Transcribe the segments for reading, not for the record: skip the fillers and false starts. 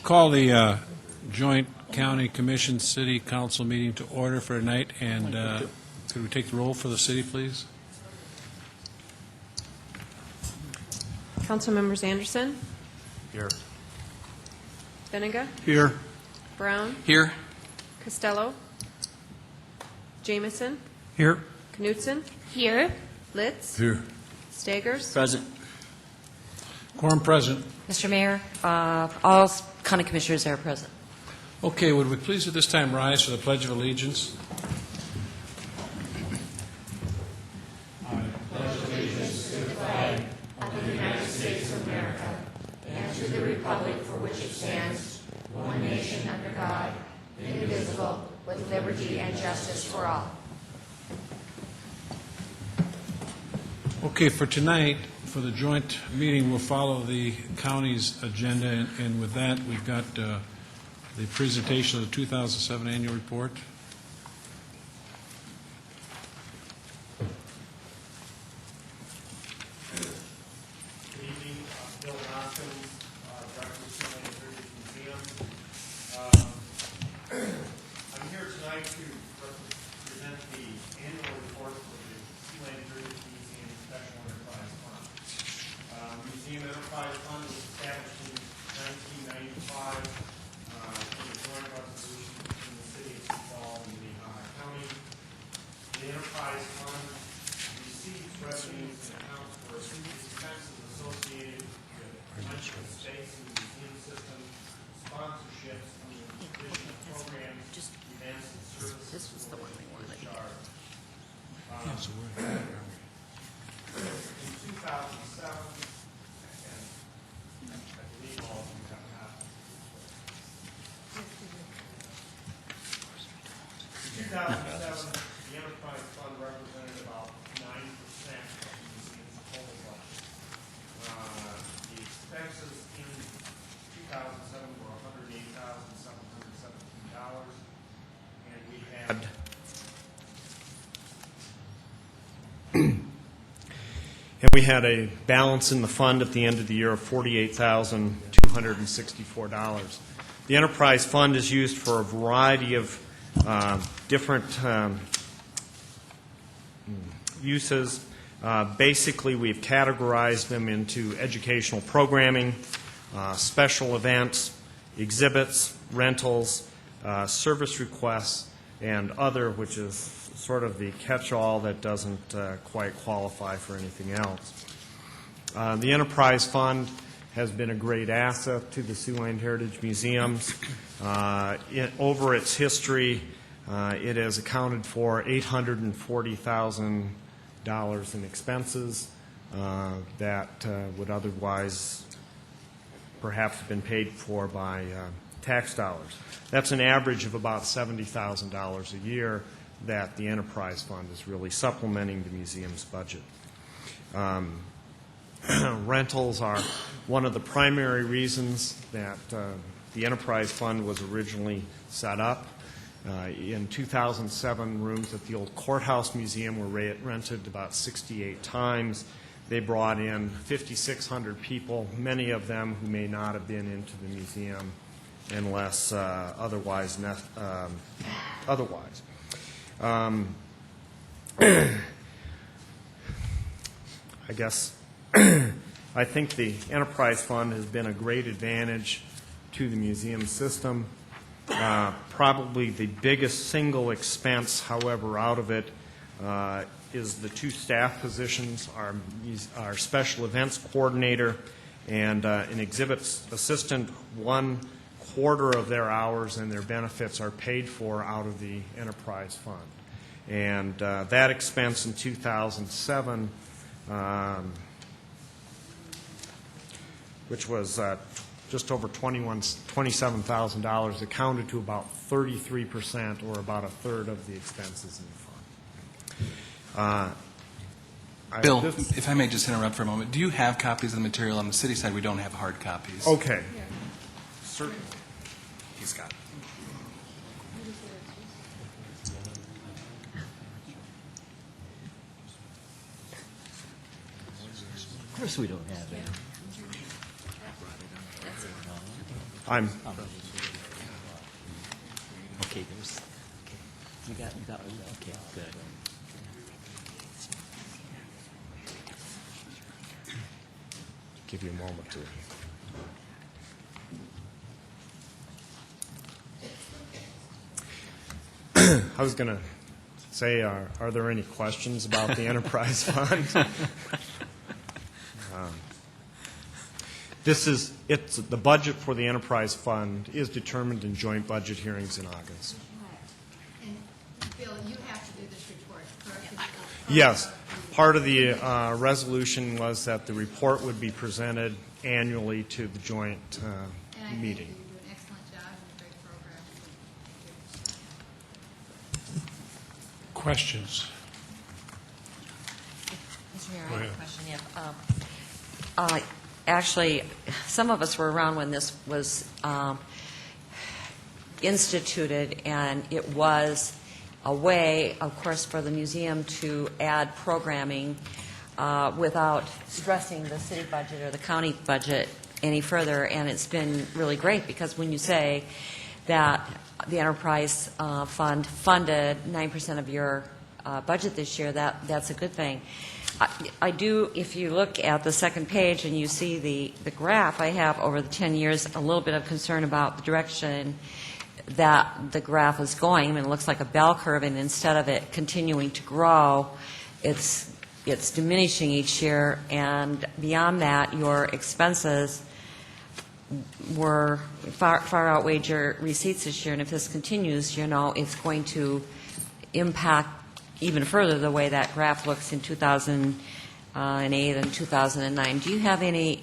Call the joint county commission city council meeting to order for tonight, and could we take the roll for the city, please? Council members Anderson, Here. Benega, Here. Brown, Here. Costello, Jameson, Here. Knutson, Here. Litz, Here. Stagers, Present. Quorum present. Mr. Mayor, all county commissioners are present. Okay, would we please at this time rise for the Pledge of Allegiance? With liberty and justice for all. Okay, for tonight, for the joint meeting, we'll follow the county's agenda, and with that, we've got the presentation of the 2007 annual report. Good evening, Bill Hoskins, Director of Sioux Falls Museum. I'm here tonight to present the annual report for the Sioux Falls Museum Special Enterprise Fund. Museum Enterprise Fund was established in 1995 in a joint resolution between the City of Sioux Falls and Lehigh County. The Enterprise Fund receives revenues and accounts for expenses associated with rental space in the museum system, sponsorships, and the provision of programs, events, and services. This was the one we wanted. In 2007, and I believe all of you have copies. In 2007, the Enterprise Fund represented about 9% of the museum's total budget. The expenses in 2007 were $108,717, and we had a balance in the fund at the end of the year of $48,264. The Enterprise Fund is used for a variety of different uses. Basically, we've categorized them into educational programming, special events, exhibits, rentals, service requests, and other, which is sort of the catch-all that doesn't quite qualify for anything else. The Enterprise Fund has been a great asset to the Siouxland Heritage Museums. Over its history, it has accounted for $840,000 in expenses that would otherwise perhaps have been paid for by tax dollars. That's an average of about $70,000 a year that the Enterprise Fund is really supplementing the museum's budget. Rentals are one of the primary reasons that the Enterprise Fund was originally set up. In 2007, rooms at the old Courthouse Museum were rented about 68 times. They brought in 5,600 people, many of them who may not have been into the museum unless otherwise. I guess I think the Enterprise Fund has been a great advantage to the museum system. Probably the biggest single expense, however, out of it is the two staff positions, our special events coordinator and an exhibits assistant. 1/4 of their hours and their benefits are paid for out of the Enterprise Fund. And that expense in 2007, which was just over $27,000, accounted to about 33%, or about 1/3 of the expenses in the fund. Bill, if I may just interrupt for a moment, do you have copies of the material? On the city side, we don't have hard copies. Okay. Certainly. He's got it. Of course we don't have it. I'm, Okay, there's, okay. You got, okay, good. give you a moment to. I was going to say, are there any questions about the enterprise fund? It's the budget for the enterprise fund is determined in joint budget hearings in August. And Bill, you have to do this report, correct? Yes. Part of the resolution was that the report would be presented annually to the joint And I think meeting. you do an excellent job and a great program. Questions? Mr. Mayor, Go I have ahead. a question. Yeah. Actually, some of us were around when this was instituted, and it was a way, of course, for the museum to add programming without stressing the city budget or the county budget any further. And it's been really great, because when you say that the enterprise fund funded 9% of your budget this year, that's a good thing. I do, if you look at the second page and you see the graph, I have over the 10 years a little bit of concern about the direction that the graph is going. I mean, it looks like a bell curve, and instead of it continuing to grow, it's diminishing each year. And beyond that, your expenses were far outweighed your receipts this year. And if this continues, it's going to impact even further the way that graph looks in 2008 and 2009. Do you have any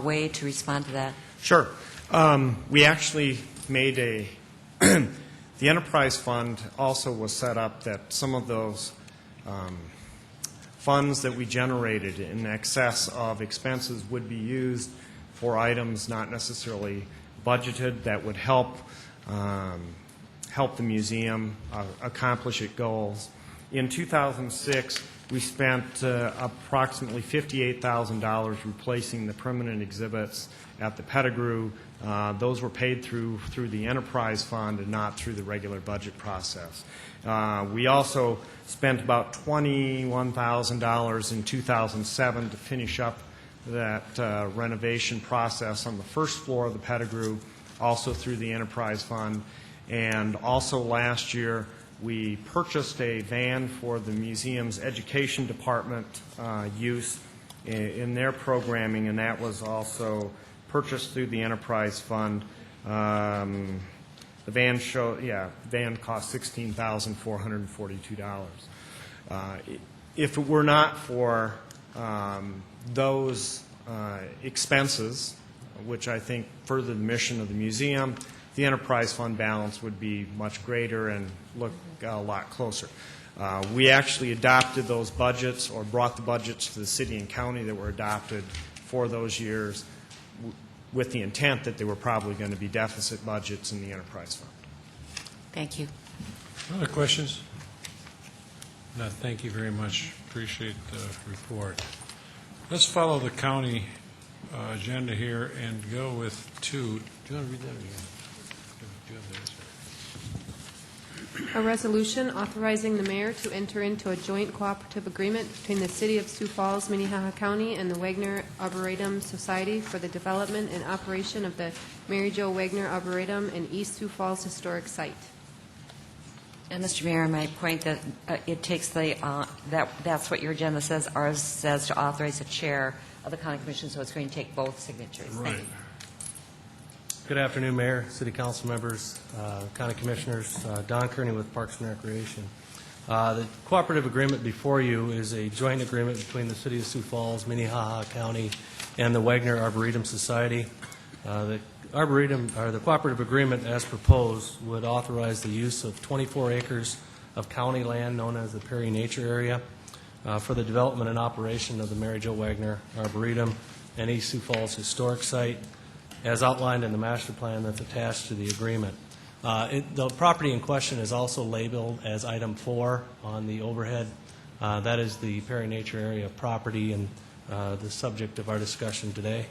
way to respond to that? Sure. We actually made the enterprise fund also was set up that some of those funds that we generated in excess of expenses would be used for items not necessarily budgeted that would help the museum accomplish its goals. In 2006, we spent approximately $58,000 replacing the permanent exhibits at the Pettigrew. Those were paid through the enterprise fund and not through the regular budget process. We also spent about $21,000 in 2007 to finish up that renovation process on the first floor of the Pettigrew, also through the enterprise fund. And also last year, we purchased a van for the museum's education department use in their programming, and that was also purchased through the enterprise fund. The van cost $16,442. If it were not for those expenses, which I think further the mission of the museum, the enterprise fund balance would be much greater and look a lot closer. We actually adopted those budgets, or brought the budgets to the city and county that were adopted for those years with the intent that they were probably going to be deficit budgets in the enterprise fund. Thank you. Other questions? No, thank you very much. Appreciate the report. Let's follow the county agenda here and go with two. Do you want to read that again? Do you have the answer? A resolution authorizing the mayor to enter into a joint cooperative agreement between the City of Sioux Falls, Minnehaha County, and the Wagner Arboretum Society for the development and operation of the Mary Jo Wagner Arboretum and East Sioux Falls Historic Site. And Mr. Mayor, I might point that it takes that's what your agenda says. Ours says to authorize the chair of the county commission, so it's going to take both signatures. Thank Right. you. Good afternoon, Mayor, City Council members, County Commissioners. Don Kearney with Parks and Recreation. The cooperative agreement before you is a joint agreement between the City of Sioux Falls, Minnehaha County, and the Wagner Arboretum Society. The cooperative agreement, as proposed, would authorize the use of 24 acres of county land known as the Perry Nature Area for the development and operation of the Mary Jo Wagner Arboretum and East Sioux Falls Historic Site, as outlined in the master plan that's attached to the agreement. The property in question is also labeled as item 4 on the overhead. That is the Perry Nature Area property and the subject of our discussion today.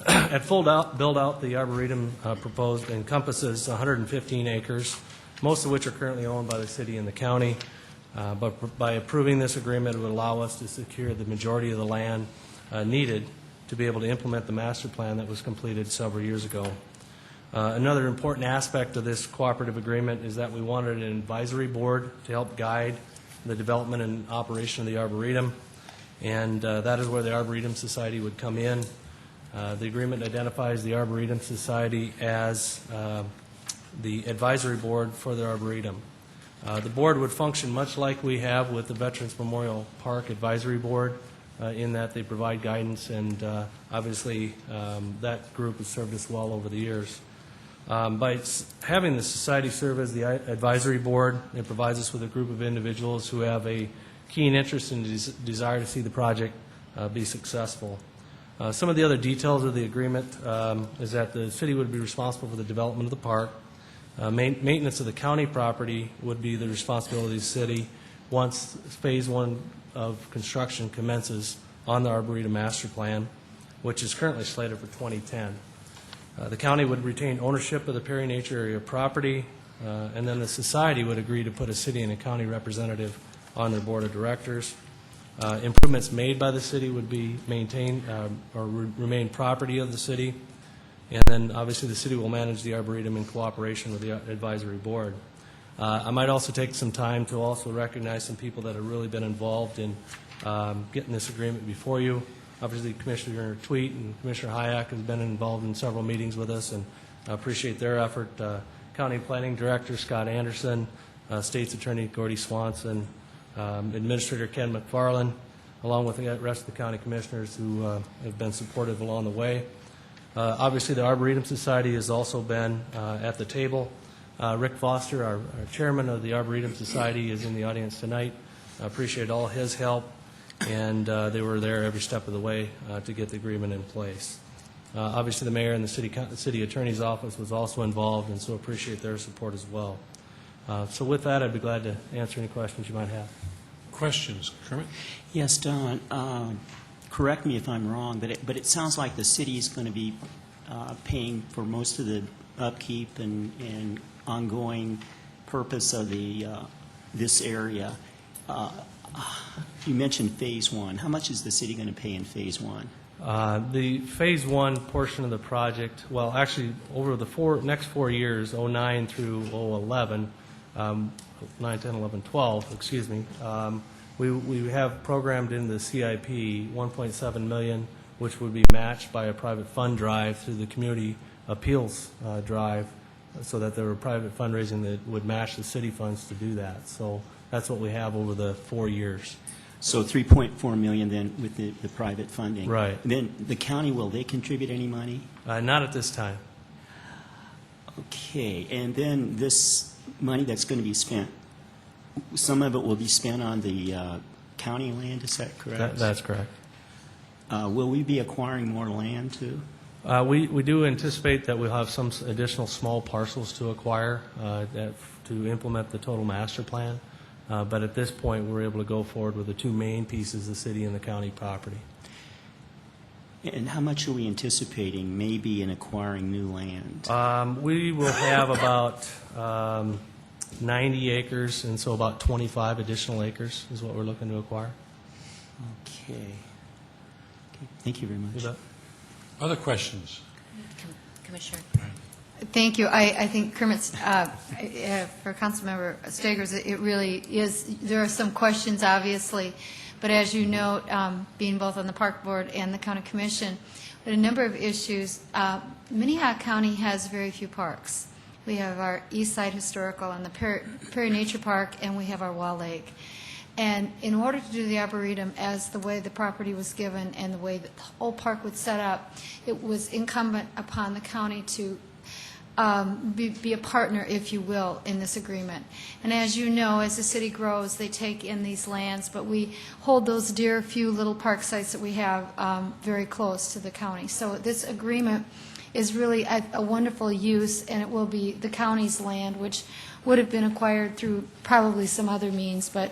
At full build-out, the Arboretum proposed encompasses 115 acres, most of which are currently owned by the city and the county. But by approving this agreement, it would allow us to secure the majority of the land needed to be able to implement the master plan that was completed several years ago. Another important aspect of this cooperative agreement is that we wanted an advisory board to help guide the development and operation of the Arboretum, and that is where the Arboretum Society would come in. The agreement identifies the Arboretum Society as the advisory board for the Arboretum. The board would function much like we have with the Veterans Memorial Park Advisory Board, in that they provide guidance, and obviously that group has served us well over the years. By having the society serve as the advisory board, it provides us with a group of individuals who have a keen interest and desire to see the project be successful. Some of the other details of the agreement is that the city would be responsible for the development of the park. Maintenance of the county property would be the responsibility of the city once Phase 1 of construction commences on the Arboretum Master Plan, which is currently slated for 2010. The county would retain ownership of the Perry Nature Area property, and then the society would agree to put a city and a county representative on their board of directors. Improvements made by the city would be maintained or remain property of the city, and then obviously the city will manage the Arboretum in cooperation with the advisory board. I might also take some time to also recognize some people that have really been involved in getting this agreement before you. Obviously, Commissioner Tweet and Commissioner Hayek has been involved in several meetings with us, and I appreciate their effort. County Planning Director Scott Anderson, State's Attorney Gordy Swanson, Administrator Ken McFarland, along with the rest of the county commissioners who have been supportive along the way. Obviously, the Arboretum Society has also been at the table. Rick Foster, our chairman of the Arboretum Society, is in the audience tonight. I appreciate all his help, and they were there every step of the way to get the agreement in place. Obviously, the mayor and the city attorney's office was also involved, and so appreciate their support as well. So with that, I'd be glad to answer any questions you might have. Questions? Kermit? Yes, Don, correct me if I'm wrong, but it sounds like the city is going to be paying for most of the upkeep and ongoing purpose of this area. You mentioned Phase 1. How much is the city going to pay in Phase 1? The Phase 1 portion of the project, well, actually, over the next 4 years, 09 through 011, 9, 10, 11, 12, excuse me, we have programmed in the CIP $1.7 million, which would be matched by a private fund drive through the community appeals drive, so that there were private fundraising that would match the city funds to do that. So that's what we have over the 4 years. So $3.4 million then with the private funding. Right. And then the county, will they contribute any money? Not at this time. Okay. And then this money that's going to be spent, some of it will be spent on the county land, is that correct? That's correct. Will we be acquiring more land too? We do anticipate that we'll have some additional small parcels to acquire to implement the total master plan. But at this point, we're able to go forward with the two main pieces, the city and the county property. And how much are we anticipating maybe in acquiring new land? We will have about 90 acres, and so about 25 additional acres is what we're looking to acquire. Okay. Thank you very much. You bet. Other questions? Commissioner. Thank you. I think Kermit's, for Councilmember Stegers, it really is, there are some questions, obviously, but as you note, being both on the Park Board and the County Commission, but a number of issues. Minnehaha County has very few parks. We have our East Side Historical and the Perry Nature Park, and we have our Wall Lake. And in order to do the Arboretum as the way the property was given and the way that the whole park would set up, it was incumbent upon the county to be a partner, if you will, in this agreement. And as you know, as the city grows, they take in these lands, but we hold those dear few little park sites that we have very close to the county. So this agreement is really a wonderful use, and it will be the county's land, which would have been acquired through probably some other means, but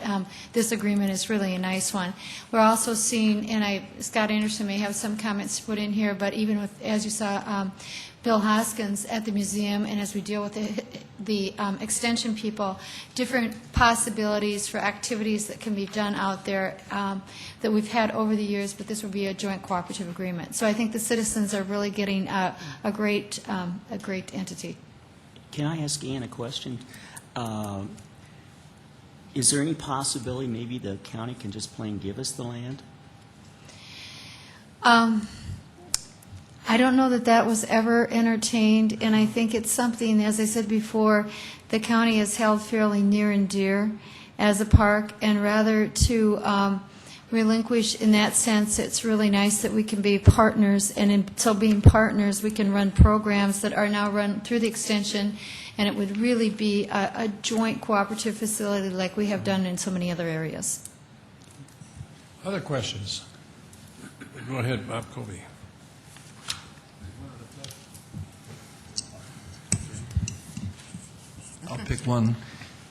this agreement is really a nice one. We're also seeing, and Scott Anderson may have some comments to put in here, but even with, as you saw, Bill Hoskins at the museum, and as we deal with the extension people, different possibilities for activities that can be done out there that we've had over the years, but this will be a joint cooperative agreement. So I think the citizens are really getting a great entity. Can I ask Ann a question? Is there any possibility maybe the county can just plain give us the land? I don't know that that was ever entertained, and I think it's something, as I said before, the county has held fairly near and dear as a park, and rather to relinquish in that sense, it's really nice that we can be partners, and in so being partners, we can run programs that are now run through the extension, and it would really be a joint cooperative facility like we have done in so many other areas. Other questions? Go ahead, Bob Covey. I'll pick one.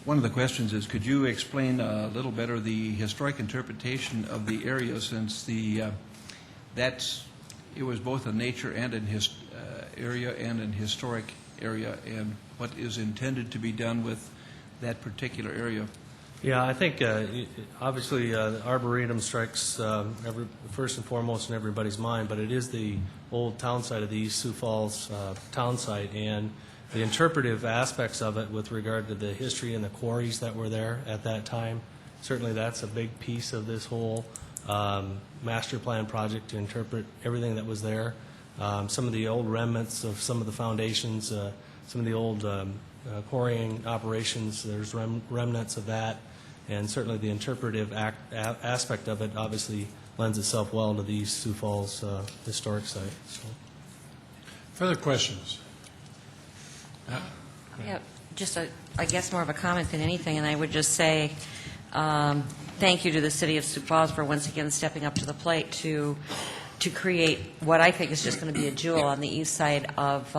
One of the questions is, could you explain a little better the historic interpretation of the area, since it was both a nature and an area and an historic area, and what is intended to be done with that particular area? Yeah, I think obviously the Arboretum strikes first and foremost in everybody's mind, but it is the old town site of the East Sioux Falls town site, and the interpretive aspects of it with regard to the history and the quarries that were there at that time, certainly that's a big piece of this whole master plan project, to interpret everything that was there. Some of the old remnants of some of the foundations, some of the old quarrying operations, there's remnants of that, and certainly the interpretive aspect of it obviously lends itself well to the East Sioux Falls historic site. So. Further questions? Yeah, just I guess more of a comment than anything, and I would just say thank you to the City of Sioux Falls for once again stepping up to the plate to create what I think is just going to be a jewel on the east side of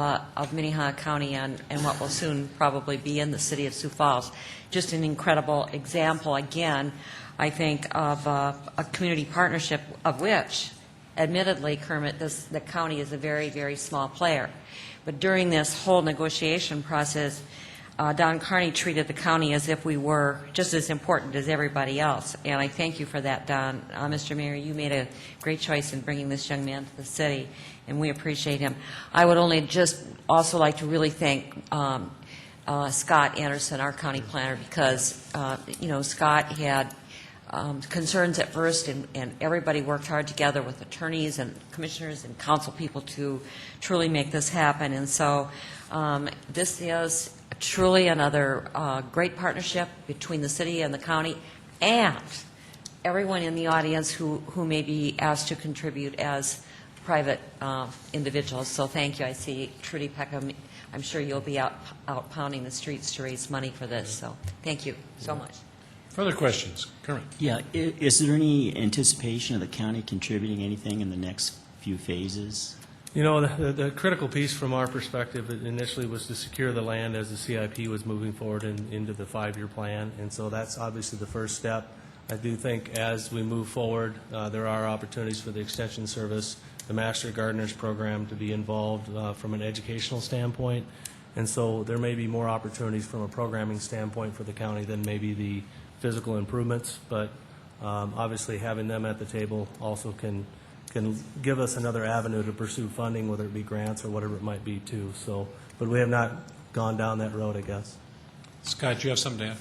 Minnehaha County and what will soon probably be in the City of Sioux Falls. Just an incredible example, again, I think, of a community partnership of which, admittedly, Kermit, the county is a very, very small player. But during this whole negotiation process, Don Carney treated the county as if we were just as important as everybody else. And I thank you for that, Don. Mr. Mayor, you made a great choice in bringing this young man to the city, and we appreciate him. I would only just also like to really thank Scott Anderson, our county planner, because, Scott had concerns at first, and everybody worked hard together with attorneys and commissioners and council people to truly make this happen. And so this is truly another great partnership between the city and the county and everyone in the audience who may be asked to contribute as private individuals. So thank you. I see Trudy Peckham. I'm sure you'll be out pounding the streets to raise money for this. So thank you so much. Further questions? Kermit? Yeah, is there any anticipation of the county contributing anything in the next few phases? You know, the critical piece from our perspective initially was to secure the land as the CIP was moving forward into the 5-year plan, and so that's obviously the first step. I do think as we move forward, there are opportunities for the Extension Service, the Master Gardeners Program to be involved from an educational standpoint, and so there may be more opportunities from a programming standpoint for the county than maybe the physical improvements, but obviously having them at the table also can give us another avenue to pursue funding, whether it be grants or whatever it might be too. So, but we have not gone down that road, I guess. Scott, you have something to add?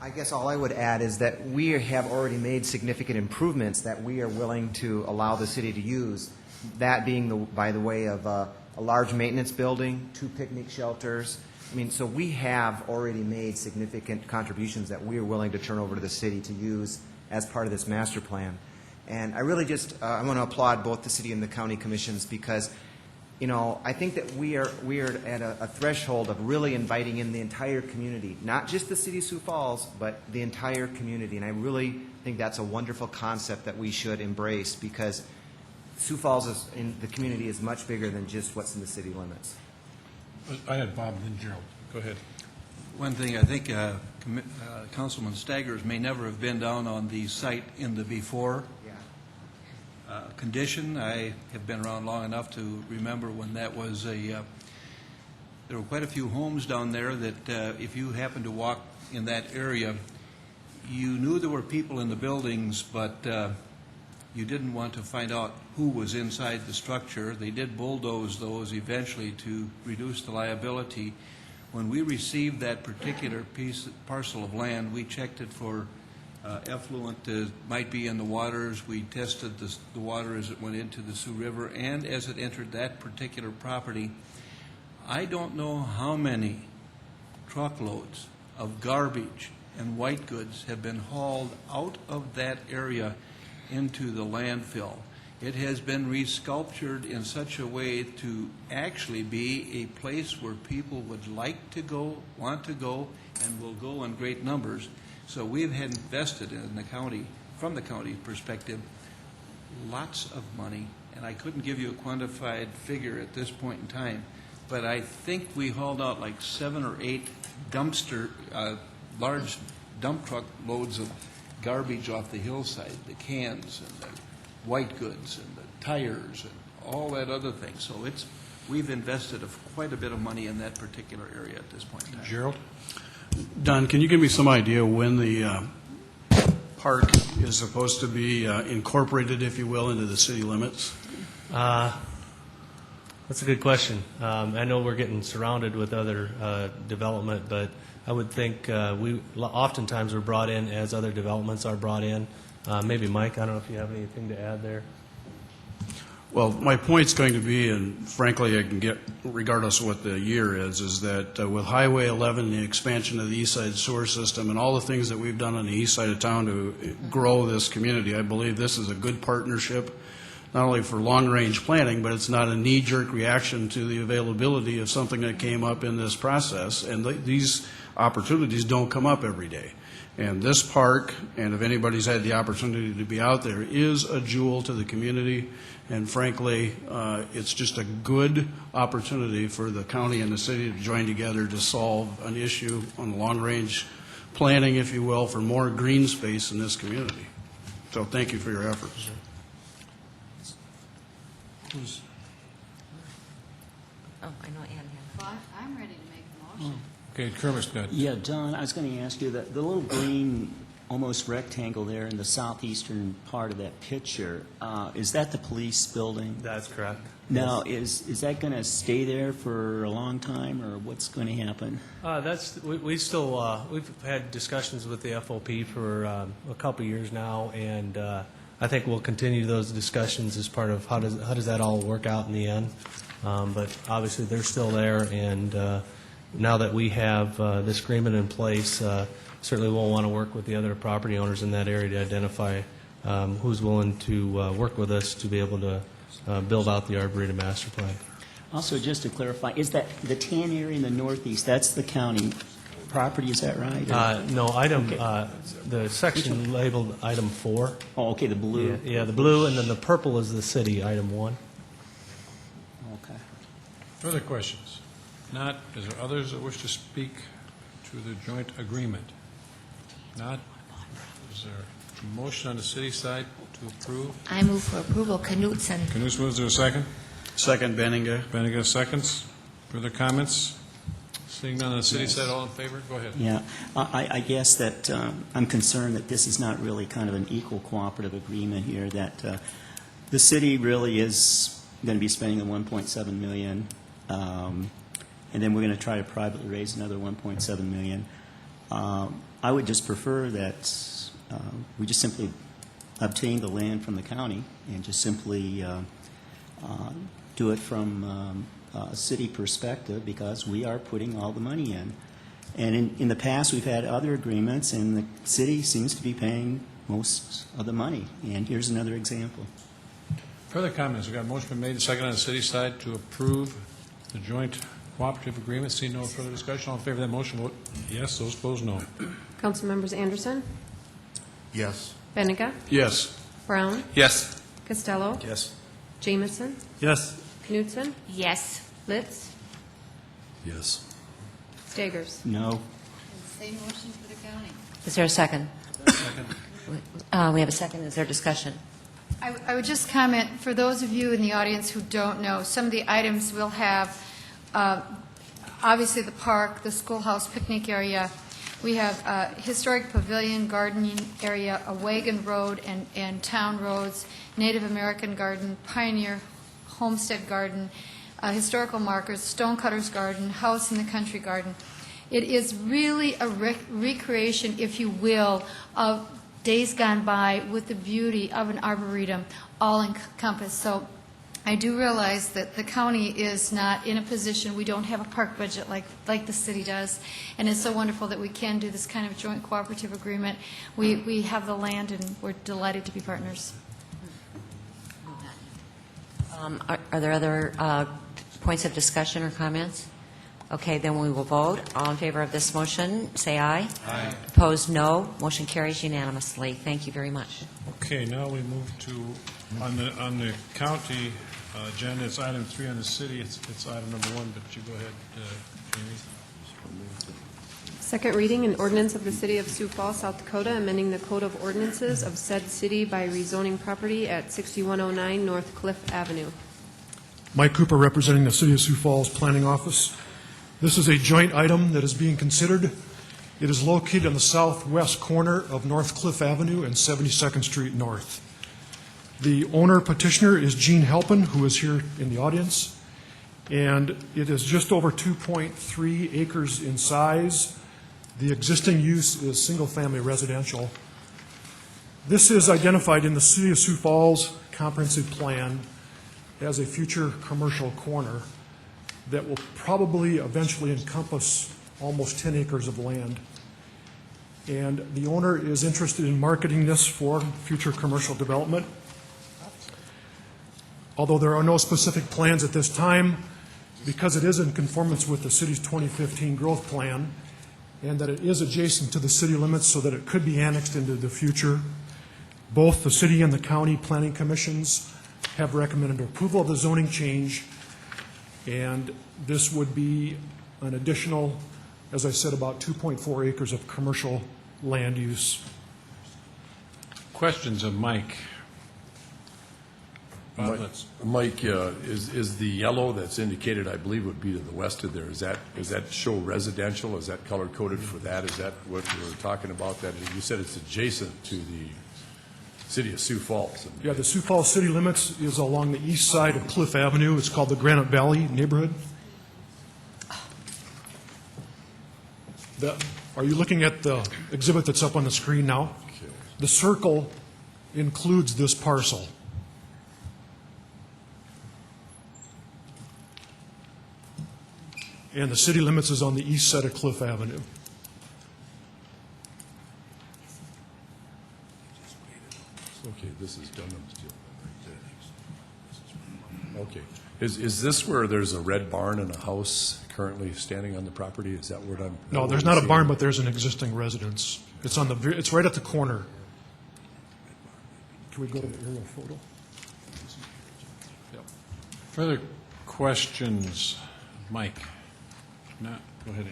I guess all I would add is that we have already made significant improvements that we are willing to allow the city to use, that being by the way of a large maintenance building, 2 picnic shelters. I mean, so we have already made significant contributions that we are willing to turn over to the city to use as part of this master plan. And I really just I want to applaud both the city and the county commissions because, I think that we are at a threshold of really inviting in the entire community, not just the city of Sioux Falls, but the entire community. And I really think that's a wonderful concept that we should embrace because, Sioux Falls is, in the community is much bigger than just what's in the city limits. I had Bob and then Gerald. Go ahead. One thing, I think Councilman Staggers may never have been down on the site in the before condition. I have been around long enough to remember when that was there were quite a few homes down there that if you happened to walk in that area, you knew there were people in the buildings, but you didn't want to find out who was inside the structure. They did bulldoze those eventually to reduce the liability. When we received that particular parcel of land, we checked it for effluent that might be in the waters. We tested the water as it went into the Sioux River and as it entered that particular property. I don't know how many truckloads of garbage and white goods have been hauled out of that area into the landfill. It has been resculptured in such a way to actually be a place where people would like to go, want to go, and will go in great numbers. So we've had invested in the county, from the county perspective, lots of money, and I couldn't give you a quantified figure at this point in time, but I think we hauled out like 7 or 8 large dump truck loads of garbage off the hillside, the cans and the white goods and the tires and all that other thing. So we've invested quite a bit of money in that particular area at this point in time. Gerald? Don, can you give me some idea when the park is supposed to be incorporated, if you will, into the city limits? That's a good question. I know we're getting surrounded with other development, but I would think we oftentimes are brought in as other developments are brought in. Maybe Mike, I don't know if you have anything to add there. Well, my point's going to be, and frankly I can get, regardless of what the year is that with Highway 11, the expansion of the east side sewer system, and all the things that we've done on the east side of town to grow this community, I believe this is a good partnership, not only for long-range planning, but it's not a knee-jerk reaction to the availability of something that came up in this process. And these opportunities don't come up every day. And this park, and if anybody's had the opportunity to be out there, is a jewel to the community. And frankly, it's just a good opportunity for the county and the city to join together to solve an issue on long-range planning, if you will, for more green space in this community. So thank you for your efforts. Oh, I know Ann had. Well, I'm ready to make the motion. Okay, Kermit's got. Yeah, Don, I was going to ask you, that the little green, almost rectangle there in the southeastern part of that picture, is that the police building? That's correct. Now, is that going to stay there for a long time, or what's going to happen? We still we've had discussions with the FOP for a couple years now, and I think we'll continue those discussions as part of how does that all work out in the end. But obviously, they're still there, and now that we have this agreement in place, certainly we'll want to work with the other property owners in that area to identify who's willing to work with us to be able to build out the Arboretum master plan. Also, just to clarify, is that the tan area in the northeast, that's the county property, is that right? No, the section labeled item 4. Oh, okay, the blue. Yeah, the blue, and then the purple is the city, item 1. Okay. Further questions? Not, is there others that wish to speak to the joint agreement? Not? Is there a motion on the city side to approve? I move for approval. Knutson. Knutson moves, there a second? Second, Benninga. Benninga seconds. Further comments? Seeing none on the city side, all in favor? Go ahead. Yeah, I guess that I'm concerned that this is not really kind of an equal cooperative agreement here, that the city really is going to be spending the $1.7 million, and then we're going to try to privately raise another $1.7 million. I would just prefer that we just simply obtain the land from the county and just simply do it from a city perspective, because we are putting all the money in. And in the past, we've had other agreements, and the city seems to be paying most of the money. And here's another example. Further comments? We've got a motion been made and seconded on the city side to approve the joint cooperative agreement. Seeing no further discussion, all in favor of that motion, vote yes. Those opposed, no. Council members Anderson, Yes. Benega, Yes. Brown, Yes. Costello, Yes. Jamison? Yes. Knutson? Yes. Litz? Yes. Stegers? No. Same motion for the county. Is there a second? We have a second. Is there discussion? I would just comment, for those of you in the audience who don't know, some of the items will have, obviously the park, the schoolhouse picnic area. We have a historic pavilion, gardening area, a wagon road and town roads, Native American garden, pioneer homestead garden, historical markers, stonecutters garden, house in the country garden. It is really a recreation, if you will, of days gone by with the beauty of an arboretum all encompassed. So I do realize that the county is not in a position, we don't have a park budget like the city does, and it's so wonderful that we can do this kind of joint cooperative agreement. We have the land, and we're delighted to be partners. Are there other points of discussion or comments? Okay, then we will vote. All in favor of this motion, say aye. Aye. Opposed, no. Motion carries unanimously. Thank you very much. Okay, now we move to, on the county agenda, it's item 3 on the city. It's item number 1, but you go ahead, Jamie. Second reading, an ordinance of the City of Sioux Falls, South Dakota, amending the Code of Ordinances of said city by rezoning property at 6109 North Cliff Avenue. Mike Cooper, representing the City of Sioux Falls Planning Office. This is a joint item that is being considered. It is located on the southwest corner of North Cliff Avenue and 72nd Street North. The owner petitioner is Gene Halpin, who is here in the audience, and it is just over 2.3 acres in size. The existing use is single-family residential. This is identified in the City of Sioux Falls Comprehensive Plan as a future commercial corner that will probably eventually encompass almost 10 acres of land. And the owner is interested in marketing this for future commercial development. Although there are no specific plans at this time, because it is in conformance with the city's 2015 growth plan, and that it is adjacent to the city limits so that it could be annexed into the future, both the city and the county planning commissions have recommended approval of the zoning change, and this would be an additional, as I said, about 2.4 acres of commercial land use. Questions of Mike? Mike, is the yellow that's indicated, I believe would be to the west of there, does that show residential? Is that color coded for that? Is that what we were talking about? That you said it's adjacent to the City of Sioux Falls. Yeah, the Sioux Falls city limits is along the east side of Cliff Avenue. It's called the Granite Valley neighborhood. Are you looking at the exhibit that's up on the screen now? Okay. The circle includes this parcel. And the city limits is on the east side of Cliff Avenue. Okay, this is Dunham's deal right there. Okay. Is this where there's a red barn and a house currently standing on the property? Is that what I'm? No, there's not a barn, but there's an existing residence. It's on the. It's right at the corner. Can we go to the aerial photo? Yep. Further questions, Mike? No, go ahead.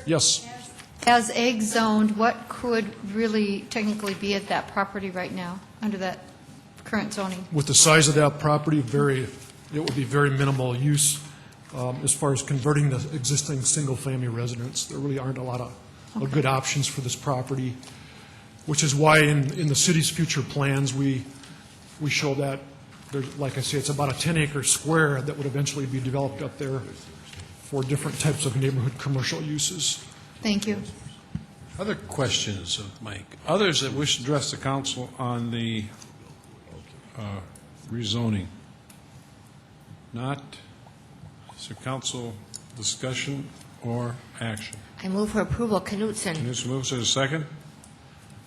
Yes. As egg zoned, what could really technically be at that property right now under that current zoning? With the size of that property, it would be very minimal use as far as converting the existing single-family residence. There really aren't a lot of good options for this property, which is why in the city's future plans, we show that, like I say, it's about a 10-acre square that would eventually be developed up there for different types of neighborhood commercial uses. Thank you. Other questions of Mike? Others that wish to address the council on the rezoning? Not? Is there council discussion or action? I move for approval. Knutson. Knutson moves. Is there a second?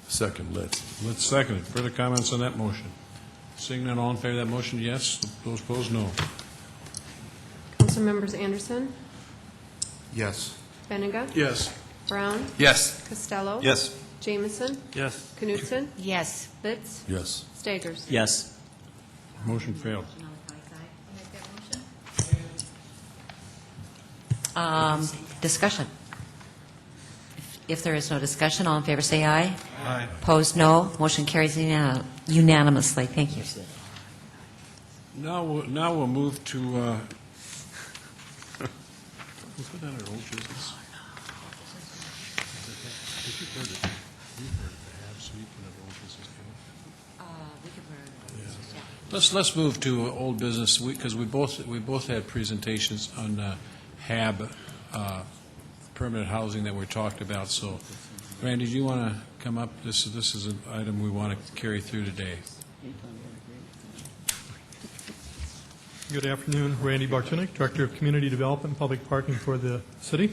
Second, Litz. Litz seconded. Further comments on that motion? Seeing none, all in favor of that motion, yes. Those opposed, no. Council members Anderson, Yes. Benega, Yes. Brown, Yes. Costello. Yes. Jamison, Yes. Knutson, Yes. Litz, Yes. Stegers. Yes. Motion failed. Discussion. If there is no discussion, all in favor say aye. Aye. Opposed, no. Motion carries unanimously. Thank you. Now we'll move to, we'll put that under old business. Did you heard it? You heard it, the have, so you put it under old business. Let's move to old business, because we both had presentations on HAB, permanent housing that we talked about. So, Randy, do you want to come up? This is an item we want to carry through today. Good afternoon, Randy Bartunik, Director of Community Development and Public Parking for the city.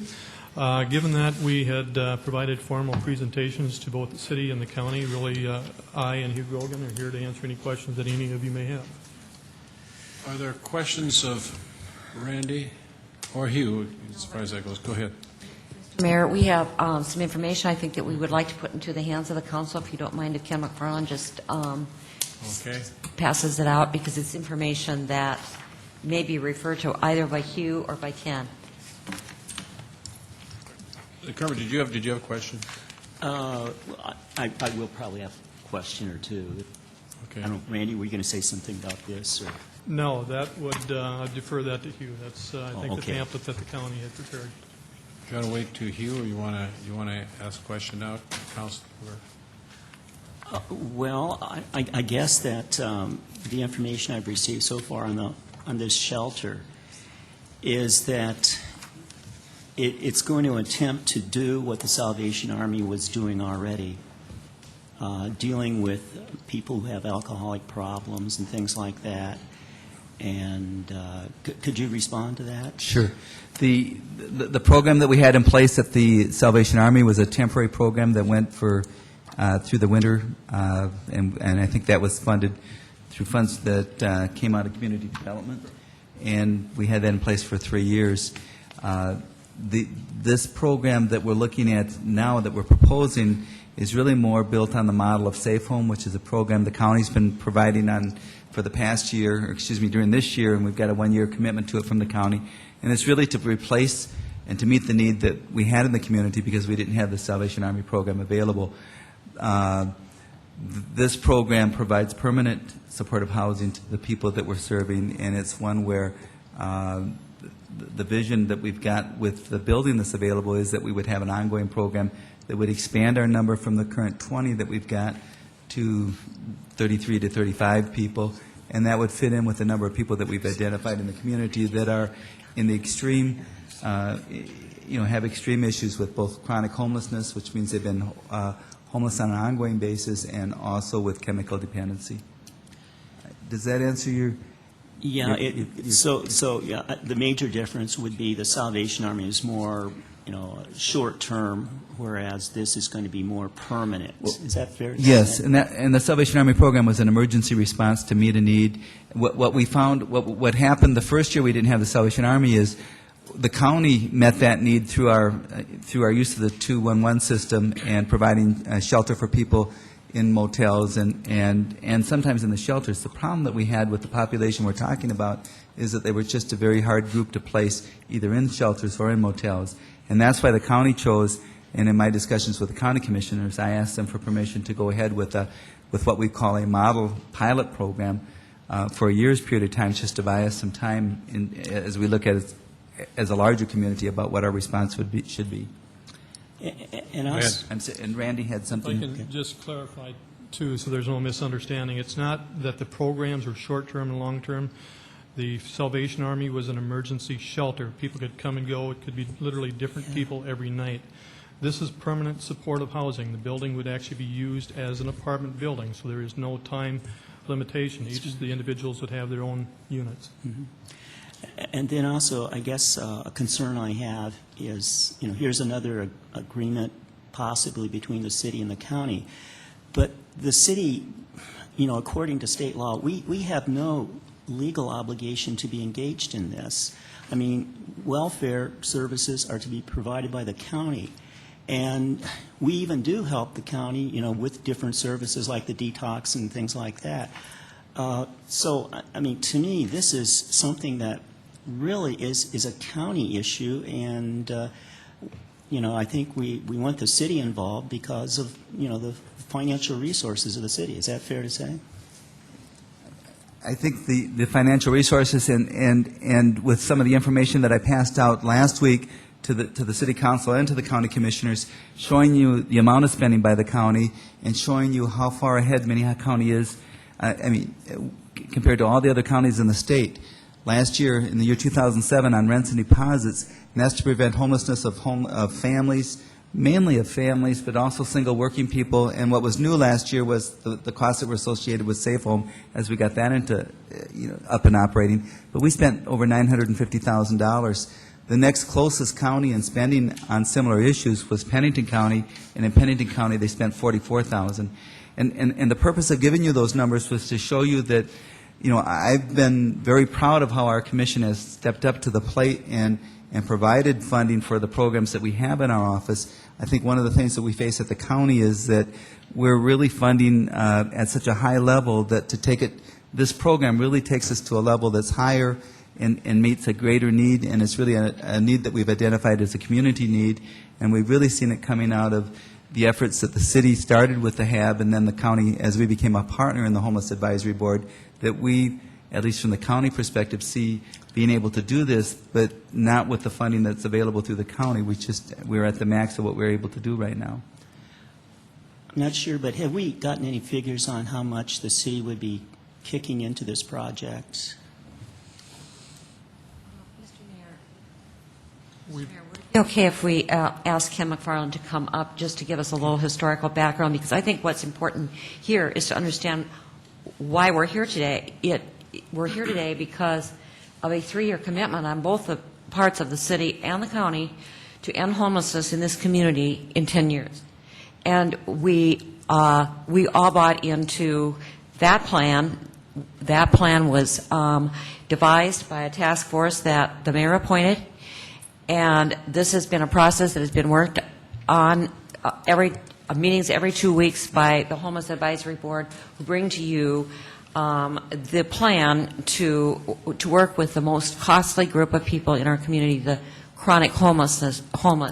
Given that we had provided formal presentations to both the city and the county, really I and Hugh Grogan are here to answer any questions that any of you may have. Are there questions of Randy or Hugh, as far as that goes? Go ahead. Mayor, we have some information I think that we would like to put into the hands of the council, if you don't mind, if Ken McFarland just Okay. passes it out, because it's information that may be referred to either by Hugh or by Ken. Kermit, did you have a question? I will probably have a question or two. Okay. I don't, Randy, were you going to say something about this? Or? No, that would I'd defer that to Hugh. That's I think the okay. pamphlet that the county had prepared. Do you want to wait to Hugh, or you want to ask a question now, Councilor? Well, I guess that the information I've received so far on this shelter is that it's going to attempt to do what the Salvation Army was doing already, dealing with people who have alcoholic problems and things like that. And could you respond to that? Sure. The program that we had in place at the Salvation Army was a temporary program that went for through the winter, and I think that was funded through funds that came out of community development, and we had that in place for 3 years. This program that we're looking at now, that we're proposing, is really more built on the model of Safe Home, which is a program the county's been providing on for the past year, or excuse me, during this year, and we've got a 1-year commitment to it from the county. And it's really to replace and to meet the need that we had in the community because we didn't have the Salvation Army program available. This program provides permanent supportive housing to the people that we're serving, and it's one where the vision that we've got with the building that's available is that we would have an ongoing program that would expand our number from the current 20 that we've got to 33 to 35 people, and that would fit in with the number of people that we've identified in the community that are in the extreme, have extreme issues with both chronic homelessness, which means they've been homeless on an ongoing basis, and also with chemical dependency. Does that answer your... Yeah, the major difference would be the Salvation Army is more, short-term, whereas this is going to be more permanent. Is that fair? Yes, and the Salvation Army program was an emergency response to meet a need. What we found, what happened the first year we didn't have the Salvation Army is the county met that need through our use of the 211 system and providing shelter for people in motels and sometimes in the shelters. The problem that we had with the population we're talking about is that they were just a very hard group to place either in shelters or in motels. And that's why the county chose, and in my discussions with the county commissioners, I asked them for permission to go ahead with what we call a model pilot program for a year's period of time, just to buy us some time as we look at it as a larger community about what our response should be. And Randy had something. If I can just clarify, too, so there's no misunderstanding. It's not that the programs are short-term and long-term. The Salvation Army was an emergency shelter. People could come and go. It could be literally different people every night. This is permanent supportive housing. The building would actually be used as an apartment building, so there is no time limitation. Each of the individuals would have their own units. Mm-hmm. And then also, I guess a concern I have is, here's another agreement possibly between the city and the county. But the city, according to state law, we have no legal obligation to be engaged in this. I mean, welfare services are to be provided by the county. And we even do help the county, with different services like the detox and things like that. So, I mean, to me, this is something that really is a county issue, and, I think we want the city involved because of, the financial resources of the city. Is that fair to say? I think the financial resources and with some of the information that I passed out last week to the city council and to the county commissioners, showing you the amount of spending by the county and showing you how far ahead Minnehaha County is, compared to all the other counties in the state. Last year, in the year 2007, on rents and deposits, and that's to prevent homelessness of families, mainly of families, but also single working people. And what was new last year was the costs that were associated with Safe Home as we got that into up and operating. But we spent over $950,000. The next closest county in spending on similar issues was Pennington County, and in Pennington County they spent $44,000. And the purpose of giving you those numbers was to show you that, I've been very proud of how our commission has stepped up to the plate and provided funding for the programs that we have in our office. I think one of the things that we face at the county is that we're really funding at such a high level that this program really takes us to a level that's higher and meets a greater need, and it's really a need that we've identified as a community need, and we've really seen it coming out of the efforts that the city started with the HAB, and then the county, as we became a partner in the Homeless Advisory Board, that we, at least from the county perspective, see being able to do this, but not with the funding that's available through the county. We're at the max of what we're able to do right now. I'm not sure, but have we gotten any figures on how much the city would be kicking into this project? Okay, if we ask Ken McFarland to come up just to give us a little historical background, because I think what's important here is to understand why we're here today. We're here today because of a 3-year commitment on both the parts of the city and the county to end homelessness in this community in 10 years. And we all bought into that plan. That plan was devised by a task force that the mayor appointed. And this has been a process that has been worked on meetings every 2 weeks by the Homeless Advisory Board, who bring to you the plan to work with the most costly group of people in our community, the chronic homeless.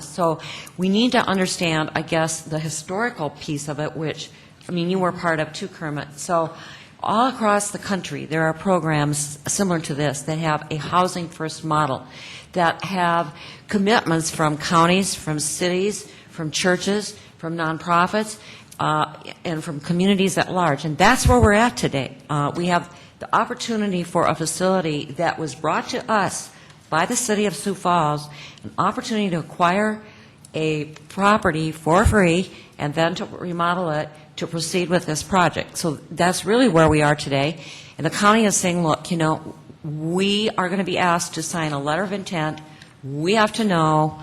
So we need to understand, I guess, the historical piece of it, which, you were part of too, Kermit. So all across the country, there are programs similar to this that have a housing first model, that have commitments from counties, from cities, from churches, from nonprofits, and from communities at large. And that's where we're at today. We have the opportunity for a facility that was brought to us by the City of Sioux Falls, an opportunity to acquire a property for free and then to remodel it to proceed with this project. So that's really where we are today. And the county is saying, look, we are going to be asked to sign a letter of intent. We have to know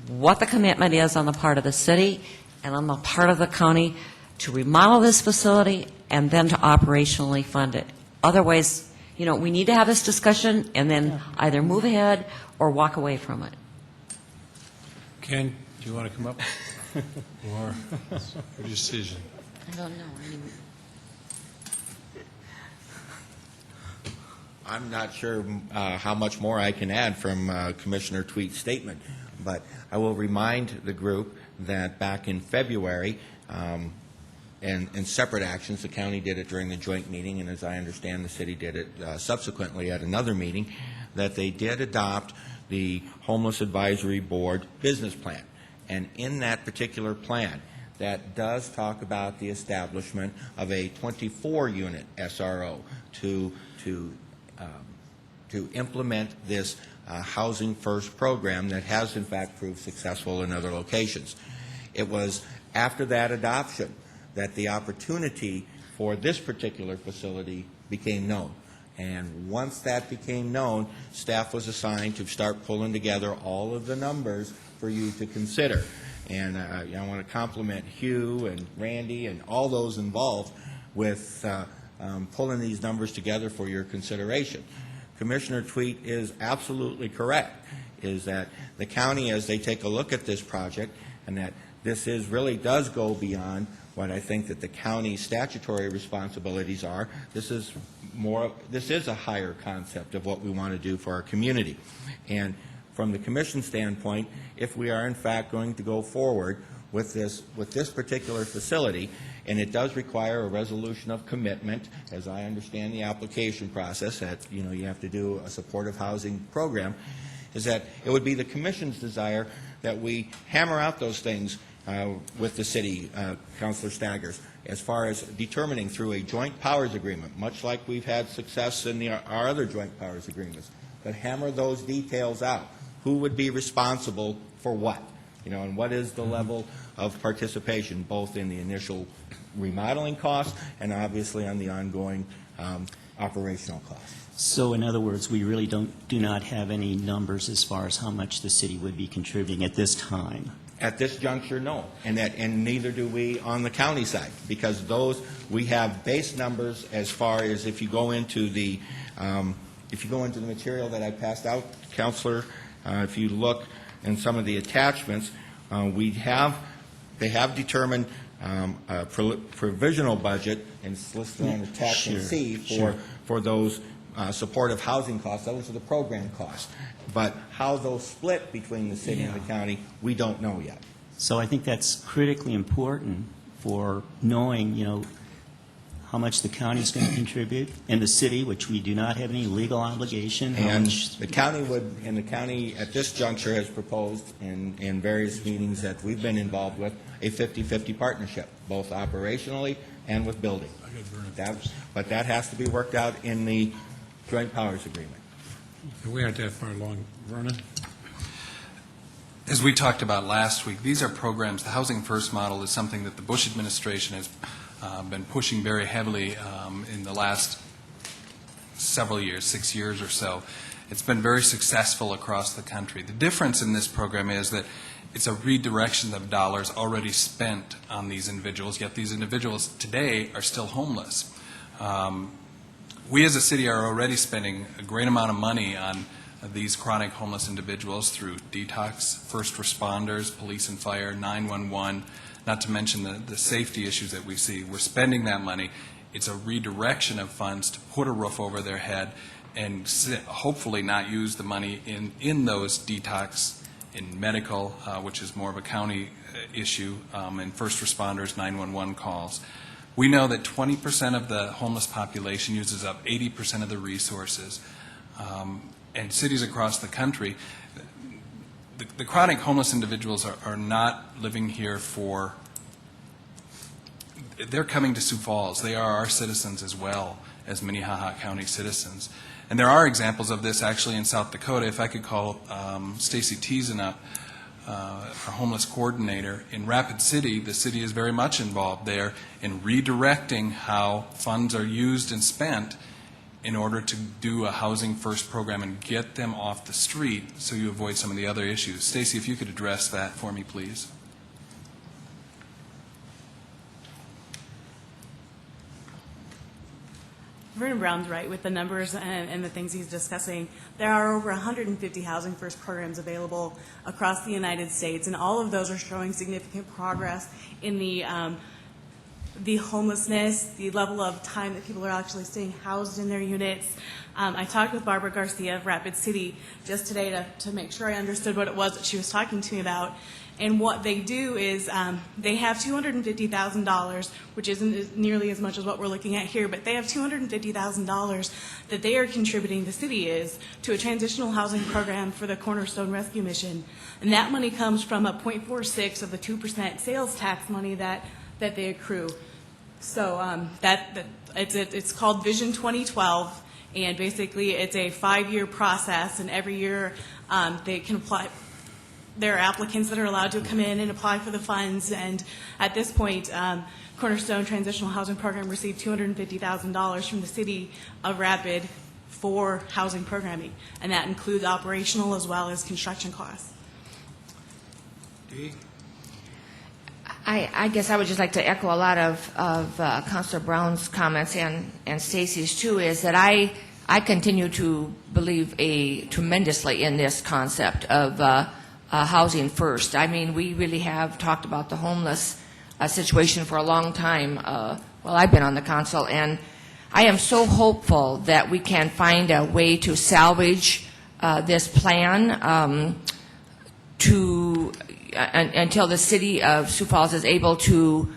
what the commitment is on the part of the city and on the part of the county to remodel this facility and then to operationally fund it. Otherwise, we need to have this discussion and then either move ahead or walk away from it. Ken, do you want to come up? Or your decision? I don't know. I'm not sure how much more I can add from Commissioner Tweet's statement, but I will remind the group that back in February, and separate actions, the county did it during the joint meeting, and as I understand, the city did it subsequently at another meeting, that they did adopt the Homeless Advisory Board business plan. And in that particular plan, that does talk about the establishment of a 24-unit SRO to implement this Housing First program that has in fact proved successful in other locations. It was after that adoption that the opportunity for this particular facility became known. And once that became known, staff was assigned to start pulling together all of the numbers for you to consider. And I want to compliment Hugh and Randy and all those involved with pulling these numbers together for your consideration. Commissioner Tweet is absolutely correct, is that the county, as they take a look at this project, and that this really does go beyond what I think that the county's statutory responsibilities are. This is a higher concept of what we want to do for our community. And from the commission standpoint, if we are in fact going to go forward with this particular facility, and it does require a resolution of commitment, as I understand the application process, that you have to do a supportive housing program, is that it would be the commission's desire that we hammer out those things with the city, Councilor Staggers, as far as determining through a joint powers agreement, much like we've had success in our other joint powers agreements, but hammer those details out. Who would be responsible for what? And what is the level of participation, both in the initial remodeling costs and obviously on the ongoing operational costs. So in other words, we really do not have any numbers as far as how much the city would be contributing at this time. At this juncture, no, and neither do we on the county side, because we have base numbers as far as if you go into the material that I passed out, Councilor, if you look in some of the attachments, they have determined a provisional budget and it's listed on attachment C for those supportive housing costs. Those are the program costs. But how those split between the city and the county, we don't know yet. So I think that's critically important for knowing, how much the county is going to contribute, and the city, which we do not have any legal obligation. And the county at this juncture has proposed in various meetings that we've been involved with a 50-50 partnership, both operationally and with building. But that has to be worked out in the joint powers agreement. We aren't that far along. Vernon? As we talked about last week, these are programs. The Housing First model is something that the Bush administration has been pushing very heavily in the last several years, 6 years or so. It's been very successful across the country. The difference in this program is that it's a redirection of dollars already spent on these individuals, yet these individuals today are still homeless. We as a city are already spending a great amount of money on these chronic homeless individuals through detox, first responders, police and fire, 911, not to mention the safety issues that we see. We're spending that money. It's a redirection of funds to put a roof over their head and hopefully not use the money in those detox, in medical, which is more of a county issue, and first responders, 911 calls. We know that 20% of the homeless population uses up 80% of the resources. And cities across the country, the chronic homeless individuals are not living here they're coming to Sioux Falls. They are our citizens as well as Minnehaha County citizens. And there are examples of this actually in South Dakota. If I could call Stacy Teason up, our homeless coordinator. In Rapid City, the city is very much involved there in redirecting how funds are used and spent in order to do a Housing First program and get them off the street so you avoid some of the other issues. Stacy, if you could address that for me, please. Vernon Brown's right with the numbers and the things he's discussing. There are over 150 Housing First programs available across the United States, and all of those are showing significant progress in the homelessness, the level of time that people are actually staying housed in their units. I talked with Barbara Garcia of Rapid City just today to make sure I understood what it was that she was talking to me about. And what they do is they have $250,000, which isn't nearly as much as what we're looking at here, but they have $250,000 that they are contributing, the city is, to a transitional housing program for the Cornerstone Rescue Mission. And that money comes from a 0.46 of the 2% sales tax money that they accrue. So it's called Vision 2012, and basically it's a 5-year process, and every year they can apply. There are applicants that are allowed to come in and apply for the funds, and at this point, Cornerstone Transitional Housing Program received $250,000 from the city of Rapid for housing programming, and that includes operational as well as construction costs. Dee? I guess I would just like to echo a lot of Councilor Brown's comments and Stacy's too, is that I continue to believe tremendously in this concept of housing first. I mean, we really have talked about the homeless situation for a long time while I've been on the council, and I am so hopeful that we can find a way to salvage this plan until the city of Sioux Falls is able to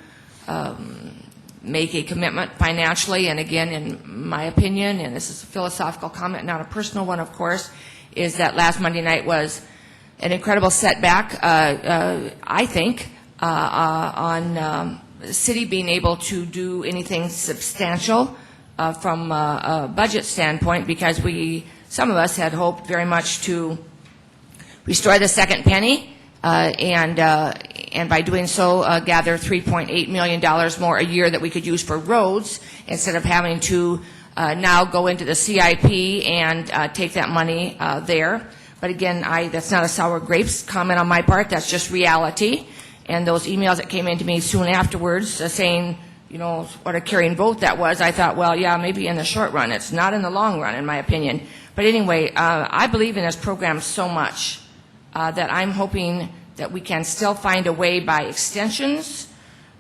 make a commitment financially. And again, in my opinion, and this is a philosophical comment, not a personal one, of course, is that last Monday night was an incredible setback, I think, on the city being able to do anything substantial from a budget standpoint, because some of us had hoped very much to restore the second penny, and by doing so, gather $3.8 million more a year that we could use for roads, instead of having to now go into the CIP and take that money there. But again, that's not a sour grapes comment on my part. That's just reality. And those emails that came into me soon afterwards saying, you know, what a carrying vote that was, I thought, well, yeah, maybe in the short run. It's not in the long run, in my opinion. But anyway, I believe in this program so much that I'm hoping that we can still find a way by extensions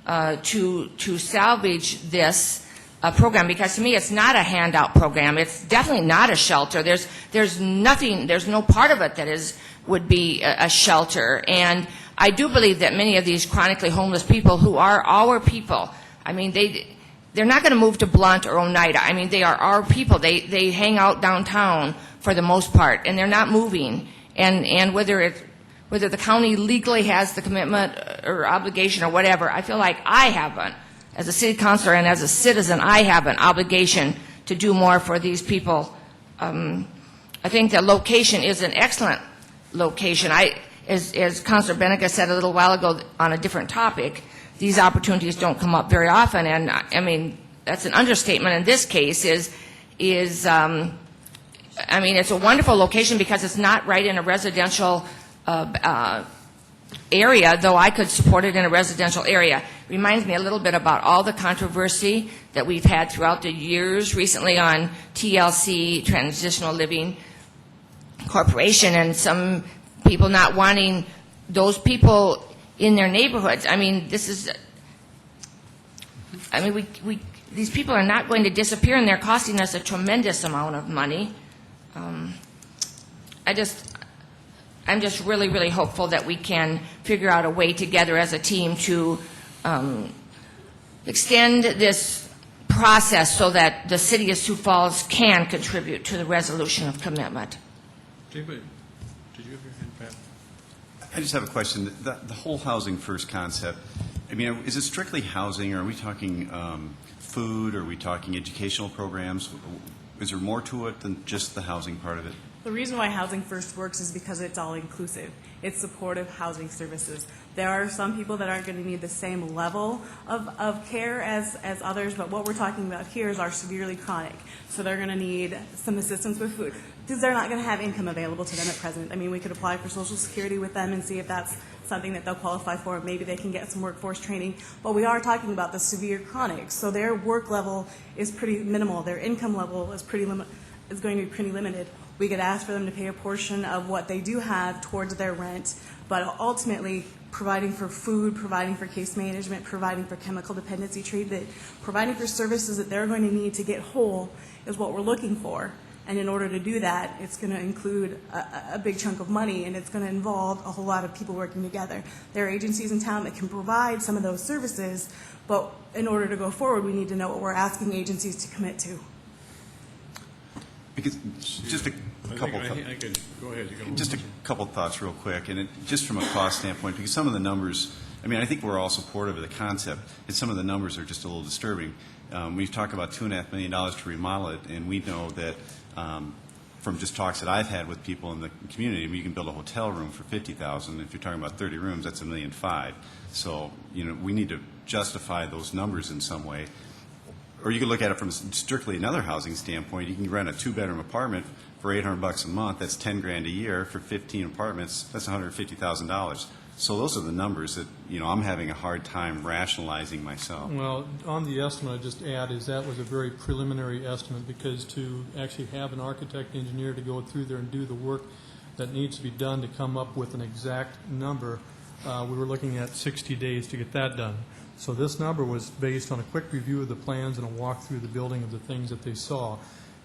to salvage this program, because to me it's not a handout program. It's definitely not a shelter. There's no part of it that would be a shelter. And I do believe that many of these chronically homeless people who are our people, I mean, they're not going to move to Blount or Oneida. I mean, they are our people. They hang out downtown for the most part, and they're not moving. And whether the county legally has the commitment or obligation or whatever, I feel like I have as a city councilor and as a citizen, I have an obligation to do more for these people. I think the location is an excellent location. As Councilor Benega said a little while ago on a different topic, these opportunities don't come up very often, and I mean, that's an understatement in this case. I mean, it's a wonderful location because it's not right in a residential area, though I could support it in a residential area. Reminds me a little bit about all the controversy that we've had throughout the years recently on TLC, Transitional Living Corporation, and some people not wanting those people in their neighborhoods. I mean, these people are not going to disappear, and they're costing us a tremendous amount of money. I'm just really, really hopeful that we can figure out a way together as a team to extend this process so that the city of Sioux Falls can contribute to the resolution of commitment. David, did you have your hand, Pat? I just have a question. The whole housing first concept, I mean, is it strictly housing, or are we talking food, or are we talking educational programs? Is there more to it than just the housing part of it? The reason why Housing First works is because it's all inclusive. It's supportive housing services. There are some people that aren't going to need the same level of care as others, but what we're talking about here is our severely chronic. So they're going to need some assistance with food, because they're not going to have income available to them at present. I mean, we could apply for Social Security with them and see if that's something that they'll qualify for. Maybe they can get some workforce training. But we are talking about the severe chronic. So their work level is pretty minimal. Their income level is going to be pretty limited. We could ask for them to pay a portion of what they do have towards their rent, but ultimately providing for food, providing for case management, providing for chemical dependency treatment, providing for services that they're going to need to get whole is what we're looking for. And in order to do that, it's going to include a big chunk of money, and it's going to involve a whole lot of people working together. There are agencies in town that can provide some of those services, but in order to go forward, we need to know what we're asking agencies to commit to. Because just a couple. Go ahead. Just a couple thoughts, real quick, and just from a cost standpoint, because some of the numbers. I mean, I think we're all supportive of the concept, and some of the numbers are just a little disturbing. We've talked about $2.5 million to remodel it, and we know that from just talks that I've had with people in the community, you can build a hotel room for $50,000. If you're talking about 30 rooms, that's $1.5 million. So, you know, we need to justify those numbers in some way. Or you could look at it from strictly another housing standpoint. You can rent a 2-bedroom apartment for $800 a month. That's $10,000 a year. For 15 apartments, that's $150,000. So those are the numbers that, you know, I'm having a hard time rationalizing myself. Well, on the estimate, I just add is that was a very preliminary estimate, because to actually have an architect engineer to go through there and do the work that needs to be done to come up with an exact number, we were looking at 60 days to get that done. So this number was based on a quick review of the plans and a walk through the building of the things that they saw.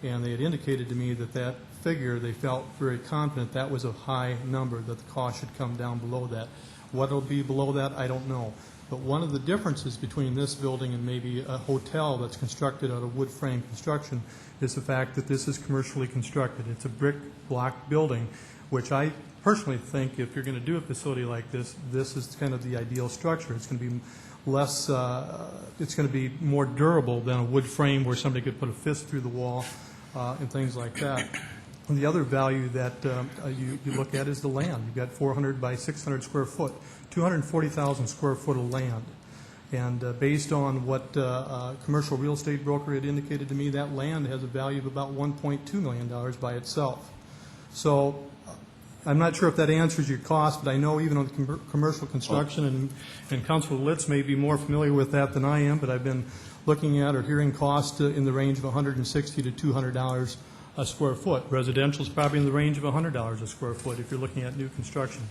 And they had indicated to me that that figure, they felt very confident that was a high number, that the cost should come down below that. What will be below that, I don't know. But one of the differences between this building and maybe a hotel that's constructed out of wood frame construction is the fact that this is commercially constructed. It's a brick block building, which I personally think if you're going to do a facility like this, this is kind of the ideal structure. It's going to be less, it's going to be more durable than a wood frame where somebody could put a fist through the wall and things like that. And the other value that you look at is the land. You've got 400 by 600 square foot, 240,000 square foot of land. And based on what a commercial real estate broker had indicated to me, that land has a value of about $1.2 million by itself. So I'm not sure if that answers your cost, but I know even on commercial construction, and Councilor Litz may be more familiar with that than I am, but I've been looking at or hearing costs in the range of $160 to $200 a square foot. Residential is probably in the range of $100 a square foot if you're looking at new construction.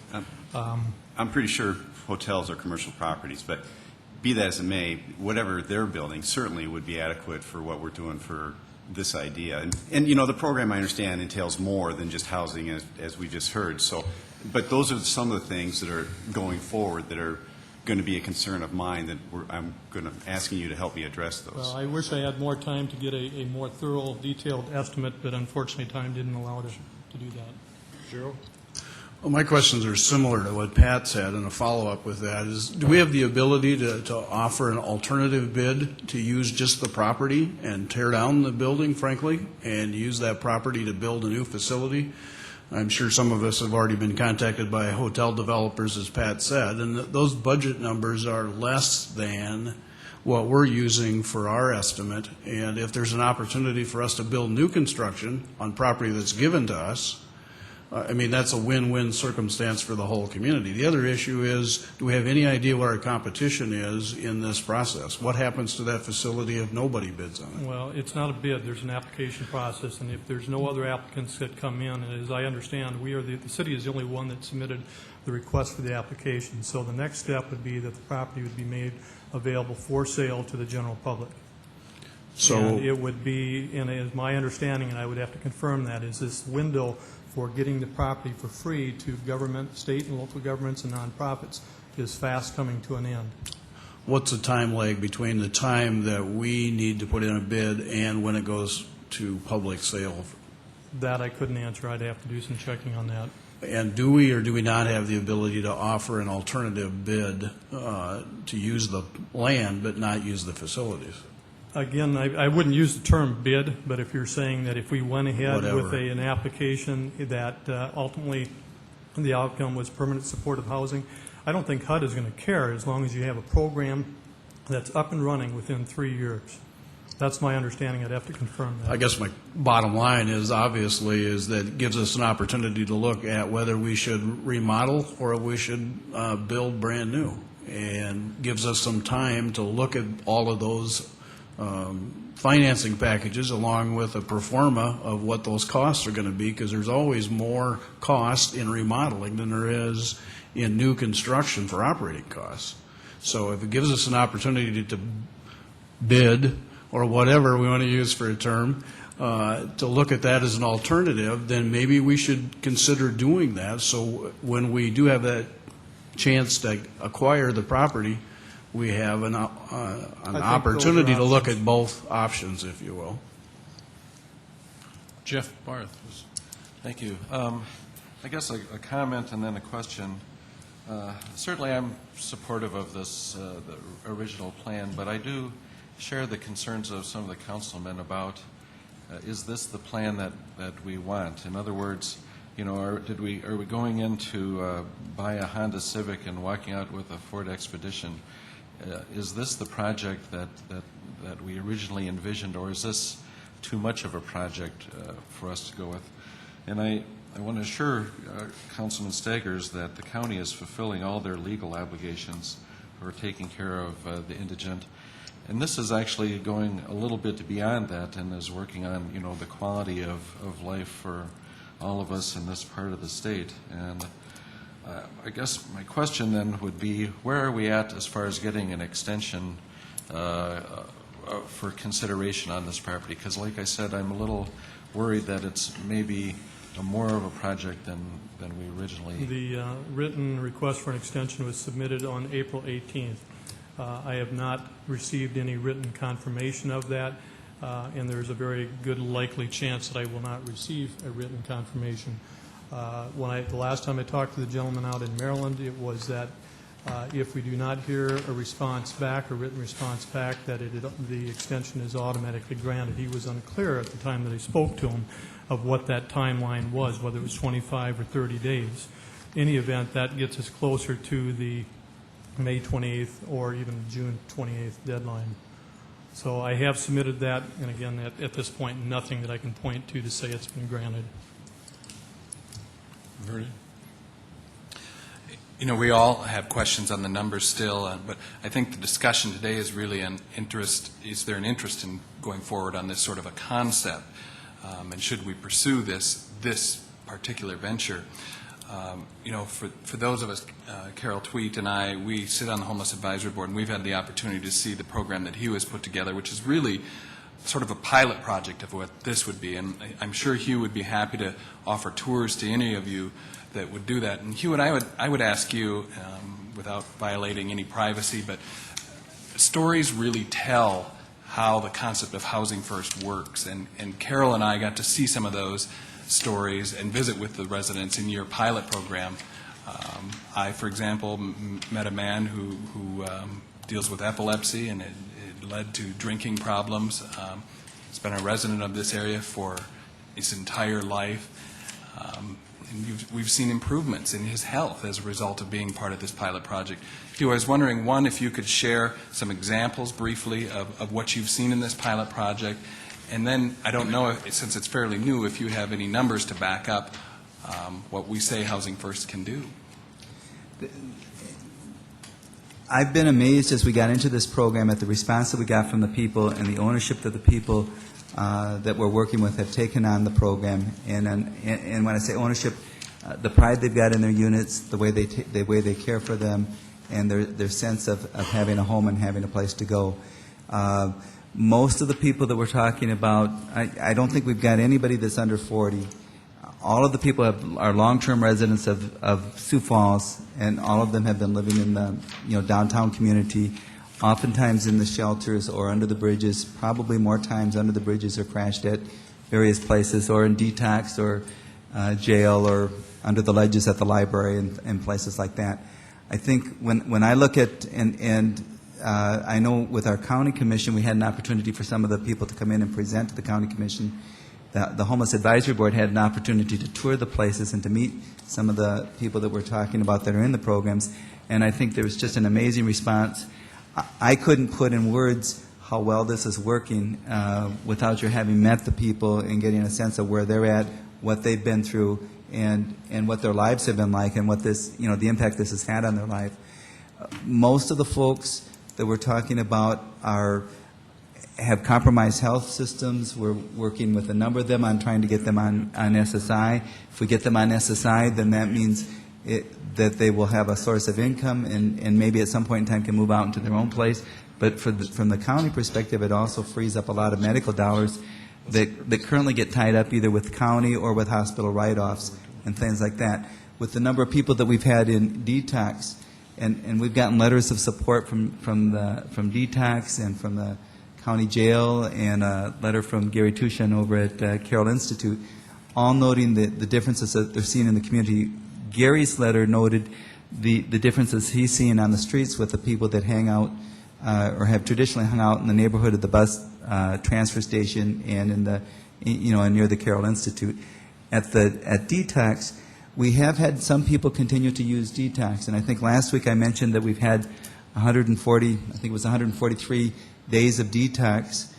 I'm pretty sure hotels are commercial properties, but be that as it may, whatever they're building certainly would be adequate for what we're doing for this idea. And you know, the program, I understand, entails more than just housing, as we just heard. So, but those are some of the things that are going forward that are going to be a concern of mine that I'm going to asking you to help me address those. Well, I wish I had more time to get a more thorough, detailed estimate, but unfortunately time didn't allow us to do that. Gerald? Well, my questions are similar to what Pat said, and a follow-up with that is, do we have the ability to offer an alternative bid to use just the property and tear down the building, frankly, and use that property to build a new facility? I'm sure some of us have already been contacted by hotel developers, as Pat said, and those budget numbers are less than what we're using for our estimate. And if there's an opportunity for us to build new construction on property that's given to us, I mean, that's a win-win circumstance for the whole community. The other issue is, do we have any idea what our competition is in this process? What happens to that facility if nobody bids on it? Well, it's not a bid. There's an application process, and if there's no other applicants that come in, and as I understand, the city is the only one that submitted the request for the application. So the next step would be that the property would be made available for sale to the general public. So and it would be, and as my understanding, and I would have to confirm that, is this window for getting the property for free to government, state and local governments and nonprofits is fast coming to an end. What's the time lag between the time that we need to put in a bid and when it goes to public sale? That I couldn't answer. I'd have to do some checking on that. And do we or do we not have the ability to offer an alternative bid to use the land but not use the facilities? Again, I wouldn't use the term bid, but if you're saying that if we went ahead with an application that ultimately the outcome was permanent supportive housing, I don't think HUD is going to care as long as you have a program that's up and running within 3 years. That's my understanding. I'd have to confirm that. I guess my bottom line is obviously is that it gives us an opportunity to look at whether we should remodel or if we should build brand new, and gives us some time to look at all of those financing packages along with a pro forma of what those costs are going to be, because there's always more cost in remodeling than there is in new construction for operating costs. So if it gives us an opportunity to bid or whatever we want to use for a term, to look at that as an alternative, then maybe we should consider doing that. So when we do have that chance to acquire the property, we have an opportunity to look at both options, if you will. Jeff Barth. Thank you. I guess a comment and then a question. Certainly I'm supportive of this, the original plan, but I do share the concerns of some of the councilmen about is this the plan that we want? In other words, you know, are we going in to buy a Honda Civic and walking out with a Ford Expedition? Is this the project that we originally envisioned, or is this too much of a project for us to go with? And I want to assure Councilman Staggers that the county is fulfilling all their legal obligations for taking care of the indigent. And this is actually going a little bit beyond that and is working on, you know, the quality of life for all of us in this part of the state. And I guess my question then would be, where are we at as far as getting an extension for consideration on this property? Because like I said, I'm a little worried that it's maybe more of a project than we originally... The written request for an extension was submitted on April 18th. I have not received any written confirmation of that, and there's a very good likely chance that I will not receive a written confirmation. The last time I talked to the gentleman out in Maryland, it was that if we do not hear a response back, a written response back, that the extension is automatically granted. He was unclear at the time that I spoke to him of what that timeline was, whether it was 25 or 30 days. In any event, that gets us closer to the May 28th or even June 28th deadline. So I have submitted that, and again, at this point, nothing that I can point to say it's been granted. Vernon? You know, we all have questions on the numbers still, but I think the discussion today is really an interest. Is there an interest in going forward on this sort of a concept? And should we pursue this particular venture? You know, for those of us, Carol Tweet and I, we sit on the Homeless Advisory Board, and we've had the opportunity to see the program that Hugh has put together, which is really sort of a pilot project of what this would be. And I'm sure Hugh would be happy to offer tours to any of you that would do that. And Hugh, and I would ask you, without violating any privacy, but stories really tell how the concept of Housing First works. And Carol and I got to see some of those stories and visit with the residents in your pilot program. I, for example, met a man who deals with epilepsy, and it led to drinking problems. He's been a resident of this area for his entire life. And we've seen improvements in his health as a result of being part of this pilot project. Hugh, I was wondering, one, if you could share some examples briefly of what you've seen in this pilot project, and then, I don't know, since it's fairly new, if you have any numbers to back up what we say Housing First can do. I've been amazed as we got into this program at the response that we got from the people and the ownership that the people that we're working with have taken on the program. And when I say ownership, the pride they've got in their units, the way they care for them, and their sense of having a home and having a place to go. Most of the people that we're talking about, I don't think we've got anybody that's under 40. All of the people are long-term residents of Sioux Falls, and all of them have been living in the downtown community, oftentimes in the shelters or under the bridges, probably more times under the bridges or crashed at various places, or in detox or jail or under the ledges at the library and places like that. I think when I look at, I know with our county commission, we had an opportunity for some of the people to come in and present to the county commission. The Homeless Advisory Board had an opportunity to tour the places and to meet some of the people that we're talking about that are in the programs, and I think there was just an amazing response. I couldn't put in words how well this is working without you having met the people and getting a sense of where they're at, what they've been through, and what their lives have been like, and what this, the impact this has had on their life. Most of the folks that we're talking about have compromised health systems. We're working with a number of them on trying to get them on SSI. If we get them on SSI, then that means that they will have a source of income and maybe at some point in time can move out into their own place. But from the county perspective, it also frees up a lot of medical dollars that currently get tied up either with county or with hospital write-offs and things like that. With the number of people that we've had in detox, and we've gotten letters of support from detox and from the county jail, and a letter from Gary Tushan over at Carroll Institute, all noting the differences that they're seeing in the community. Gary's letter noted the differences he's seeing on the streets with the people that hang out or have traditionally hung out in the neighborhood of the bus transfer station and in the near the Carroll Institute. At detox, we have had some people continue to use detox, and I think last week I mentioned that we've had 143 days of detox,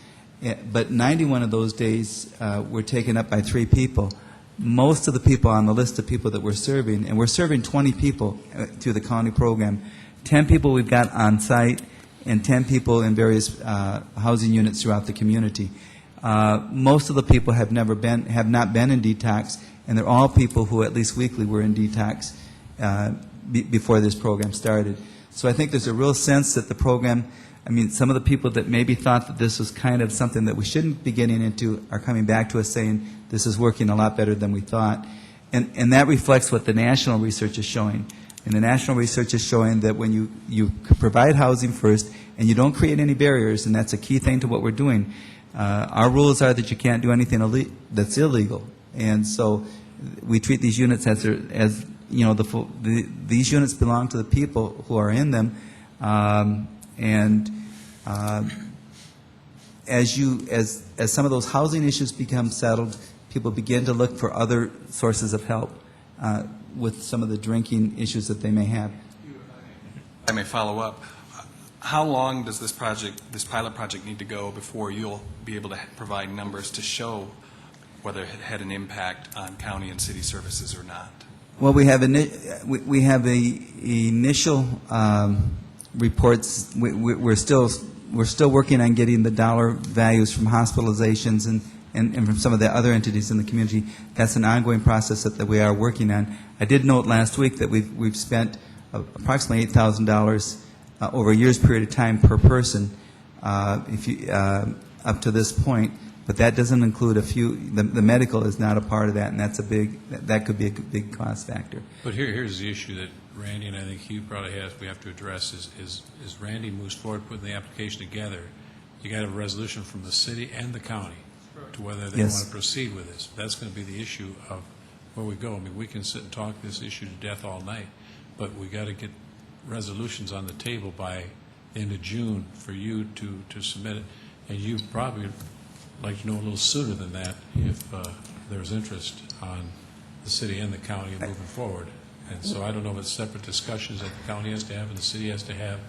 but 91 of those days were taken up by 3 people. Most of the people on the list of people that we're serving, and we're serving 20 people through the county program, 10 people we've got on site, and 10 people in various housing units throughout the community. Most of the people have not been in detox, and they're all people who at least weekly were in detox. before this program started. So I think there's a real sense that the program, I mean, some of the people that maybe thought that this was kind of something that we shouldn't be getting into are coming back to us saying this is working a lot better than we thought. And that reflects what the national research is showing. And the national research is showing that when you provide housing first and you don't create any barriers, and that's a key thing to what we're doing, our rules are that you can't do anything that's illegal. And so we treat these units as you know, these units belong to the people who are in them. As some of those housing issues become settled, people begin to look for other sources of help with some of the drinking issues that they may have. I may follow up. How long does this pilot project need to go before you'll be able to provide numbers to show whether it had an impact on county and city services or not? Well, we have initial reports. We're still working on getting the dollar values from hospitalizations and from some of the other entities in the community. That's an ongoing process that we are working on. I did note last week that we've spent approximately $8,000 over a year's period of time per person up to this point. But that doesn't include a few. The medical is not a part of that, and that could be a big cost factor. But here's the issue that Randy and I think Hugh probably we have to address is Randy moves forward putting the application together. You got to have a resolution from the city and the county to whether they want to proceed with this. That's going to be the issue of where we go. I mean, we can sit and talk this issue to death all night, but we got to get resolutions on the table by the end of June for you to submit it, and you probably like to know a little sooner than that if there's interest on the city and the county in moving forward. And so I don't know if it's separate discussions that the county has to have and the city has to have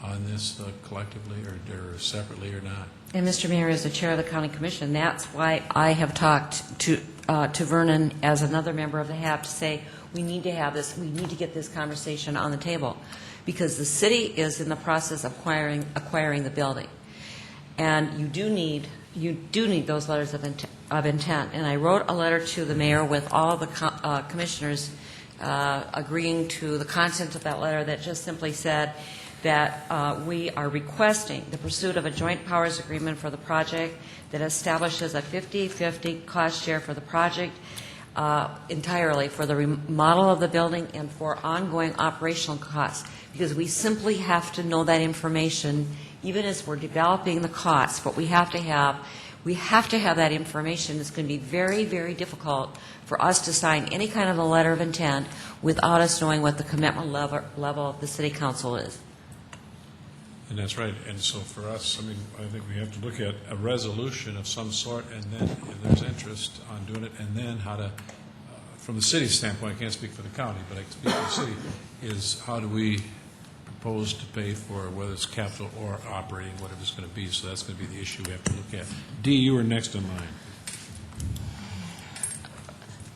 on this collectively or separately or not. And Mr. Mayor, as the chair of the county commission, that's why I have talked to Vernon as another member of the HAB to say we need to have this, we need to get this conversation on the table because the city is in the process of acquiring the building. And you do need those letters of intent. And I wrote a letter to the mayor with all the commissioners agreeing to the content of that letter that just simply said that we are requesting the pursuit of a joint powers agreement for the project that establishes a 50-50 cost share for the project entirely for the remodel of the building and for ongoing operational costs, because we simply have to know that information even as we're developing the costs. But we have to have that information. It's going to be very, very difficult for us to sign any kind of a letter of intent without us knowing what the commitment level of the city council is. And that's right. And so for us, I mean, I think we have to look at a resolution of some sort, and then if there's interest on doing it, and then how to, from the city's standpoint, I can't speak for the county, but I can speak for the city, is how do we propose to pay for whether it's capital or operating, whatever it's going to be. So that's going to be the issue we have to look at. Dee, you were next in line.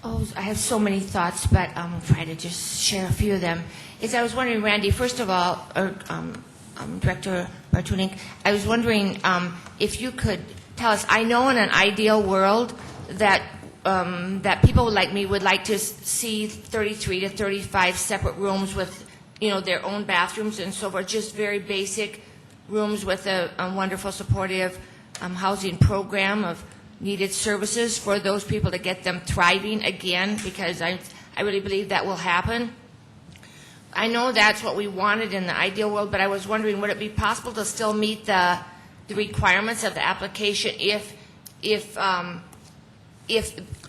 Oh, I have so many thoughts, but I'm trying to just share a few of them. I was wondering, Randy, first of all, Director Bartunik, I was wondering if you could tell us, I know in an ideal world that people like me would like to see 33 to 35 separate rooms with their own bathrooms and so forth, just very basic rooms with a wonderful supportive housing program of needed services for those people to get them thriving again, because I really believe that will happen. I know that's what we wanted in the ideal world, but I was wondering, would it be possible to still meet the requirements of the application if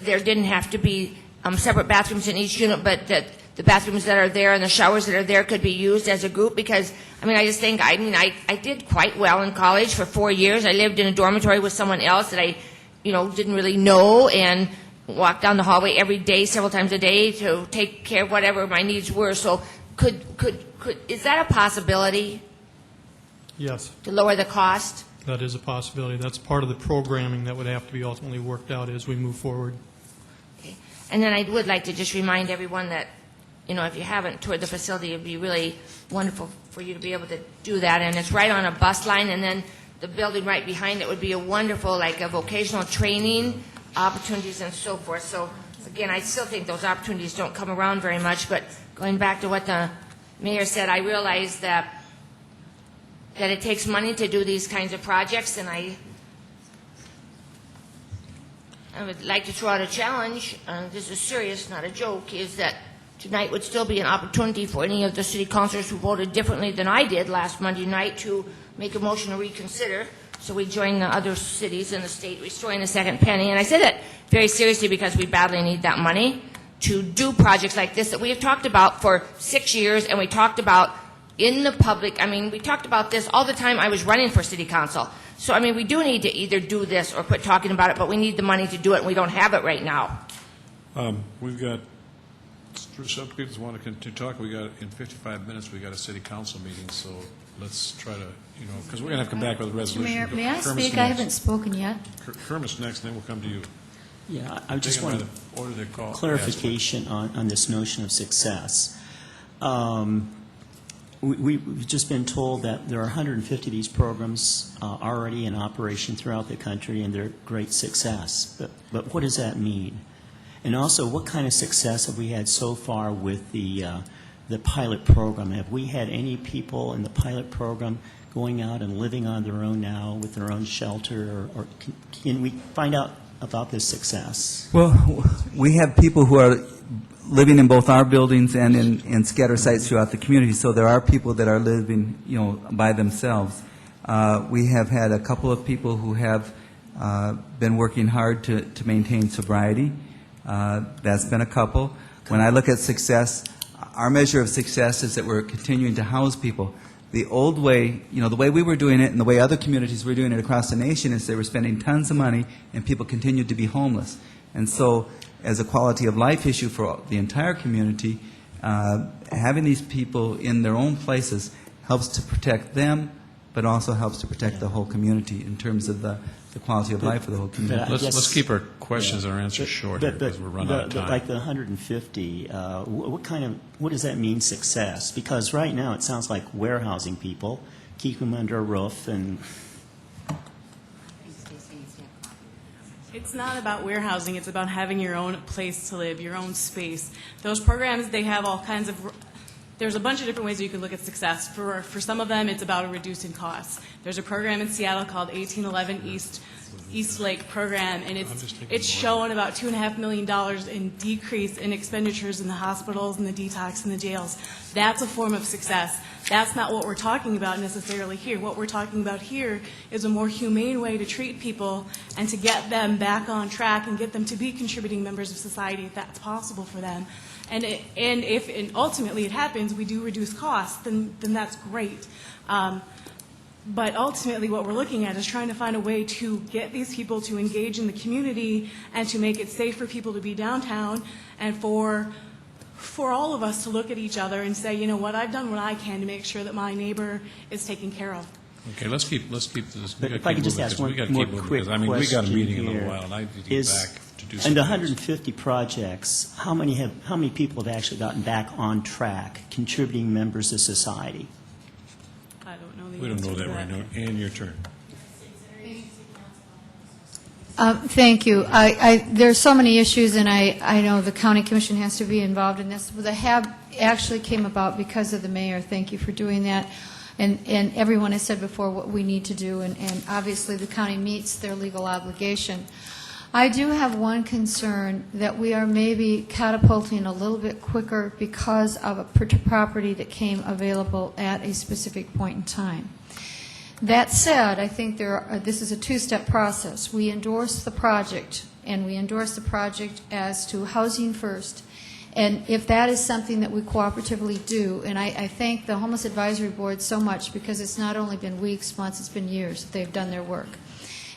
there didn't have to be separate bathrooms in each unit, but that the bathrooms that are there and the showers that are there could be used as a group? Because, I just think, I did quite well in college for 4 years. I lived in a dormitory with someone else that I, didn't really know, and walked down the hallway every day, several times a day, to take care of whatever my needs were. So is that a possibility? Yes. To lower the cost? That is a possibility. That's part of the programming that would have to be ultimately worked out as we move forward. Okay. And then I would like to just remind everyone that, if you haven't toured the facility, it would be really wonderful for you to be able to do that. And it's right on a bus line, and then the building right behind it would be a wonderful, like a vocational training opportunities and so forth. So again, I still think those opportunities don't come around very much, but going back to what the mayor said, I realize that it takes money to do these kinds of projects, and I would like to throw out a challenge, this is serious, not a joke, is that tonight would still be an opportunity for any of the city councilors who voted differently than I did last Monday night to make a motion to reconsider, so we join the other cities in the state restoring the second penny. And I say that very seriously because we badly need that money to do projects like this that we have talked about for 6 years, and we talked about in the public. I mean, we talked about this all the time I was running for city council. So, I mean, we do need to either do this or quit talking about it, but we need the money to do it, and we don't have it right now. We've got, some people want to continue talk. We got, in 55 minutes, we got a city council meeting, so let's try to, because we're going to have to come back with a resolution. Mayor, may I Kermit's speak? next. I haven't spoken yet. Kermit's next, and then we'll come to you. Yeah, I just want order the call. clarification on this notion of success. We've just been told that there are 150 of these programs already in operation throughout the country, and they're great success. But what does that mean? And also, what kind of success have we had so far with the pilot program? Have we had any people in the pilot program going out and living on their own now with their own shelter, or can we find out about this success? Well, we have people who are living in both our buildings and in scatter sites throughout the community, so there are people that are living, by themselves. We have had a couple of people who have been working hard to maintain sobriety. That's been a couple. When I look at success, our measure of success is that we're continuing to house people. The old way, the way we were doing it and the way other communities were doing it across the nation is they were spending tons of money and people continued to be homeless. And so, as a quality of life issue for the entire community, having these people in their own places helps to protect them, but also helps to protect the whole community in terms of the quality of life for the whole community. Let's keep our questions and our answers short here because we're running out of time. Like the 150, what does that mean, success? Because right now it sounds like warehousing people, keep them under a roof, and It's not about warehousing. It's about having your own place to live, your own space. Those programs, they have all kinds of, there's a bunch of different ways that you can look at success. For some of them, it's about reducing costs. There's a program in Seattle called 1811 East Lake program, and it's showing about $2.5 million in decrease in expenditures in the hospitals and the detox and the jails. That's a form of success. That's not what we're talking about necessarily here. What we're talking about here is a more humane way to treat people and to get them back on track and get them to be contributing members of society if that's possible for them. And if ultimately it happens, we do reduce costs, then that's great. But ultimately what we're looking at is trying to find a way to get these people to engage in the community and to make it safe for people to be downtown and for all of us to look at each other and say, you know what, I've done what I can to make sure that my neighbor is taken care of. Okay, let's keep this. If I could just ask one more quick question here. We got a meeting in a little while, and I need to get back to do something. And the 150 projects, how many people have actually gotten back on track, contributing members of society? I don't know the We don't know answer that to right now. Ann, your turn. Thank you. There's so many issues, and I know the county commission has to be involved in this. The HAB actually came about because of the mayor. Thank you for doing that. And everyone has said before what we need to do, and obviously the county meets their legal obligation. I do have one concern that we are maybe catapulting a little bit quicker because of a property that came available at a specific point in time. That said, I think this is a two-step process. We endorse the project, and we endorse the project as to housing first. And if that is something that we cooperatively do, and I thank the Homeless Advisory Board so much because it's not only been weeks, months, it's been years that they've done their work.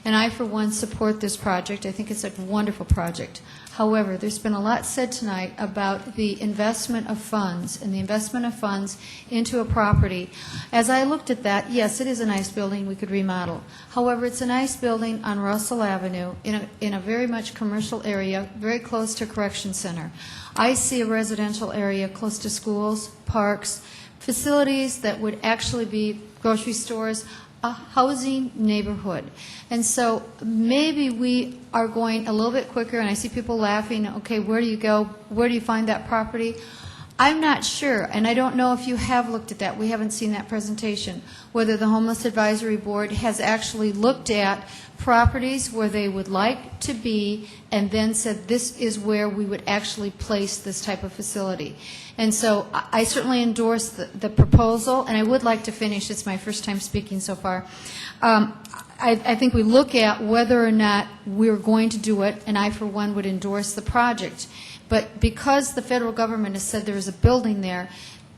And I, for one, support this project. I think it's a wonderful project. However, there's been a lot said tonight about the investment of funds and the investment of funds into a property. As I looked at that, yes, it is a nice building we could remodel. However, it's a nice building on Russell Avenue in a very much commercial area, very close to Correction Center. I see a residential area close to schools, parks, facilities that would actually be grocery stores. a housing neighborhood. And so maybe we are going a little bit quicker, and I see people laughing, okay, where do you go? Where do you find that property? I'm not sure, and I don't know if you have looked at that. We haven't seen that presentation, whether the Homeless Advisory Board has actually looked at properties where they would like to be and then said this is where we would actually place this type of facility. And so I certainly endorse the proposal, and I would like to finish. It's my first time speaking so far. I think we look at whether or not we're going to do it, and I, for one, would endorse the project. But because the federal government has said there is a building there,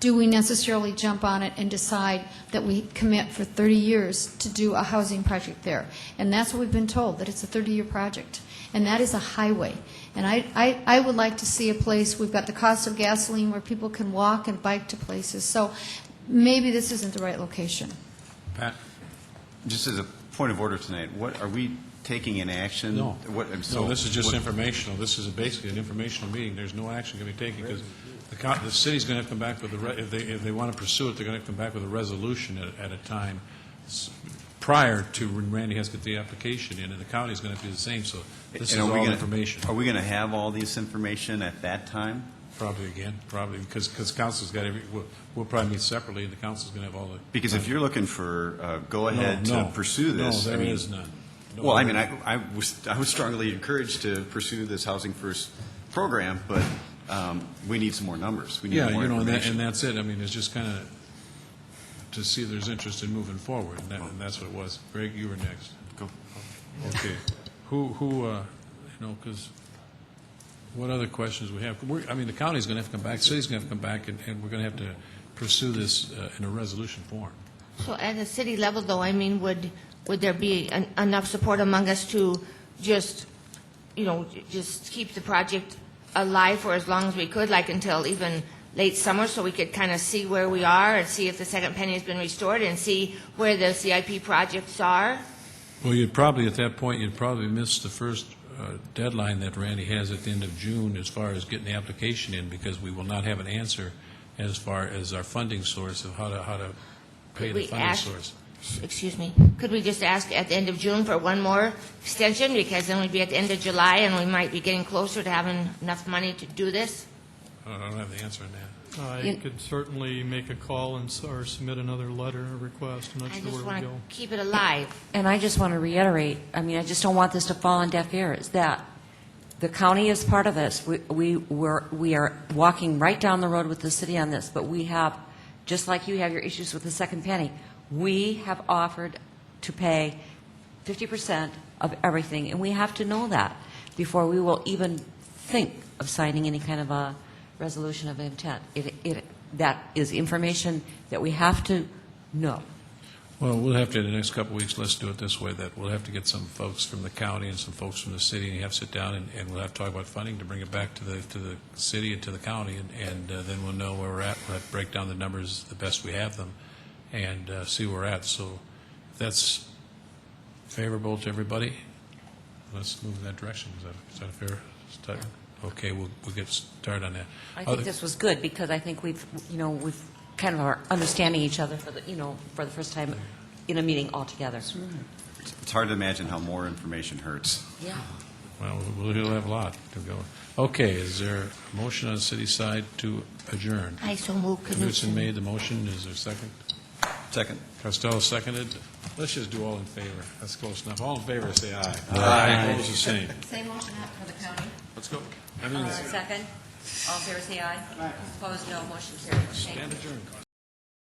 do we necessarily jump on it and decide that we commit for 30 years to do a housing project there? And that's what we've been told, that it's a 30-year project. And that is a highway. And I would like to see a place, we've got the cost of gasoline where people can walk and bike to places. So maybe this isn't the right location. Pat? Just as a point of order tonight, what are we taking an action? No. So No, this is just informational. This is basically an informational meeting. There's no action going to be taken because the city's going to have to come back with if they want to pursue it, they're going to have to come back with a resolution at a time prior to when Randy has to get the application in, and the county's going to have to do the same. So this is all information. Are we going to have all this information at that time? Probably because council's got we'll probably meet separately, and the council's going to have all the. Because if you're looking for go-ahead to pursue this, no, there is none. No, well, I mean, I was strongly encouraged to pursue this Housing First program, but we need some more numbers. We need more information. And that's it. I mean, it's just kind of to see if there's interest in moving forward, and that's what it was. Greg, you were next. Go. Okay. Because what other questions we have? I mean, the county's going to have to come back, the city's going to have to come back, and we're going to have to pursue this in a resolution form. So at the city level, though, I mean, would there be enough support among us to just keep the project alive for as long as we could, like until even late summer, so we could kind of see where we are and see if the second penny has been restored and see where the CIP projects are? Well, at that point, you'd probably miss the first deadline that Randy has at the end of June as far as getting the application in, because we will not have an answer as far as our funding source of how to pay the funding source. Excuse me. Could we just ask at the end of June for one more extension, because then we'd be at the end of July and we might be getting closer to having enough money to do this? I don't have the answer on that. I could certainly make a call or submit another letter or request. I'm not I sure just where want we to go. keep it alive. And I just want to reiterate, I mean, I just don't want this to fall on deaf ears, that the county is part of this. We are walking right down the road with the city on this, but we have, just like you have your issues with the second penny, we have offered to pay 50% of everything, and we have to know that before we will even think of signing any kind of a resolution of intent. That is information that we have to know. Well, we'll have to, in the next couple of weeks, let's do it this way, that we'll have to get some folks from the county and some folks from the city, and you have to sit down and we'll have to talk about funding to bring it back to the city and to the county, and then we'll know where we're at. We'll have to break down the numbers the best we have them and see where we're at. So if that's favorable to everybody, let's move in that direction. Is that a fair start? Okay, we'll get started on that. I think this was good because I think we've kind of are understanding each other for the first time in a meeting altogether. It's hard to imagine how more information hurts. Yeah. Well, we'll have a lot to go. Okay, is there a motion on the city side to adjourn? I so move. Knudsen made the motion. Is there a second? Second. Costello seconded. Let's just do all in favor. That's close enough. All in favor, say aye. Aye. Opposed, the same. Same motion for the county. Let's go. Second. All in favor, say aye. Opposed, no. Motion carried. Stand adjourned.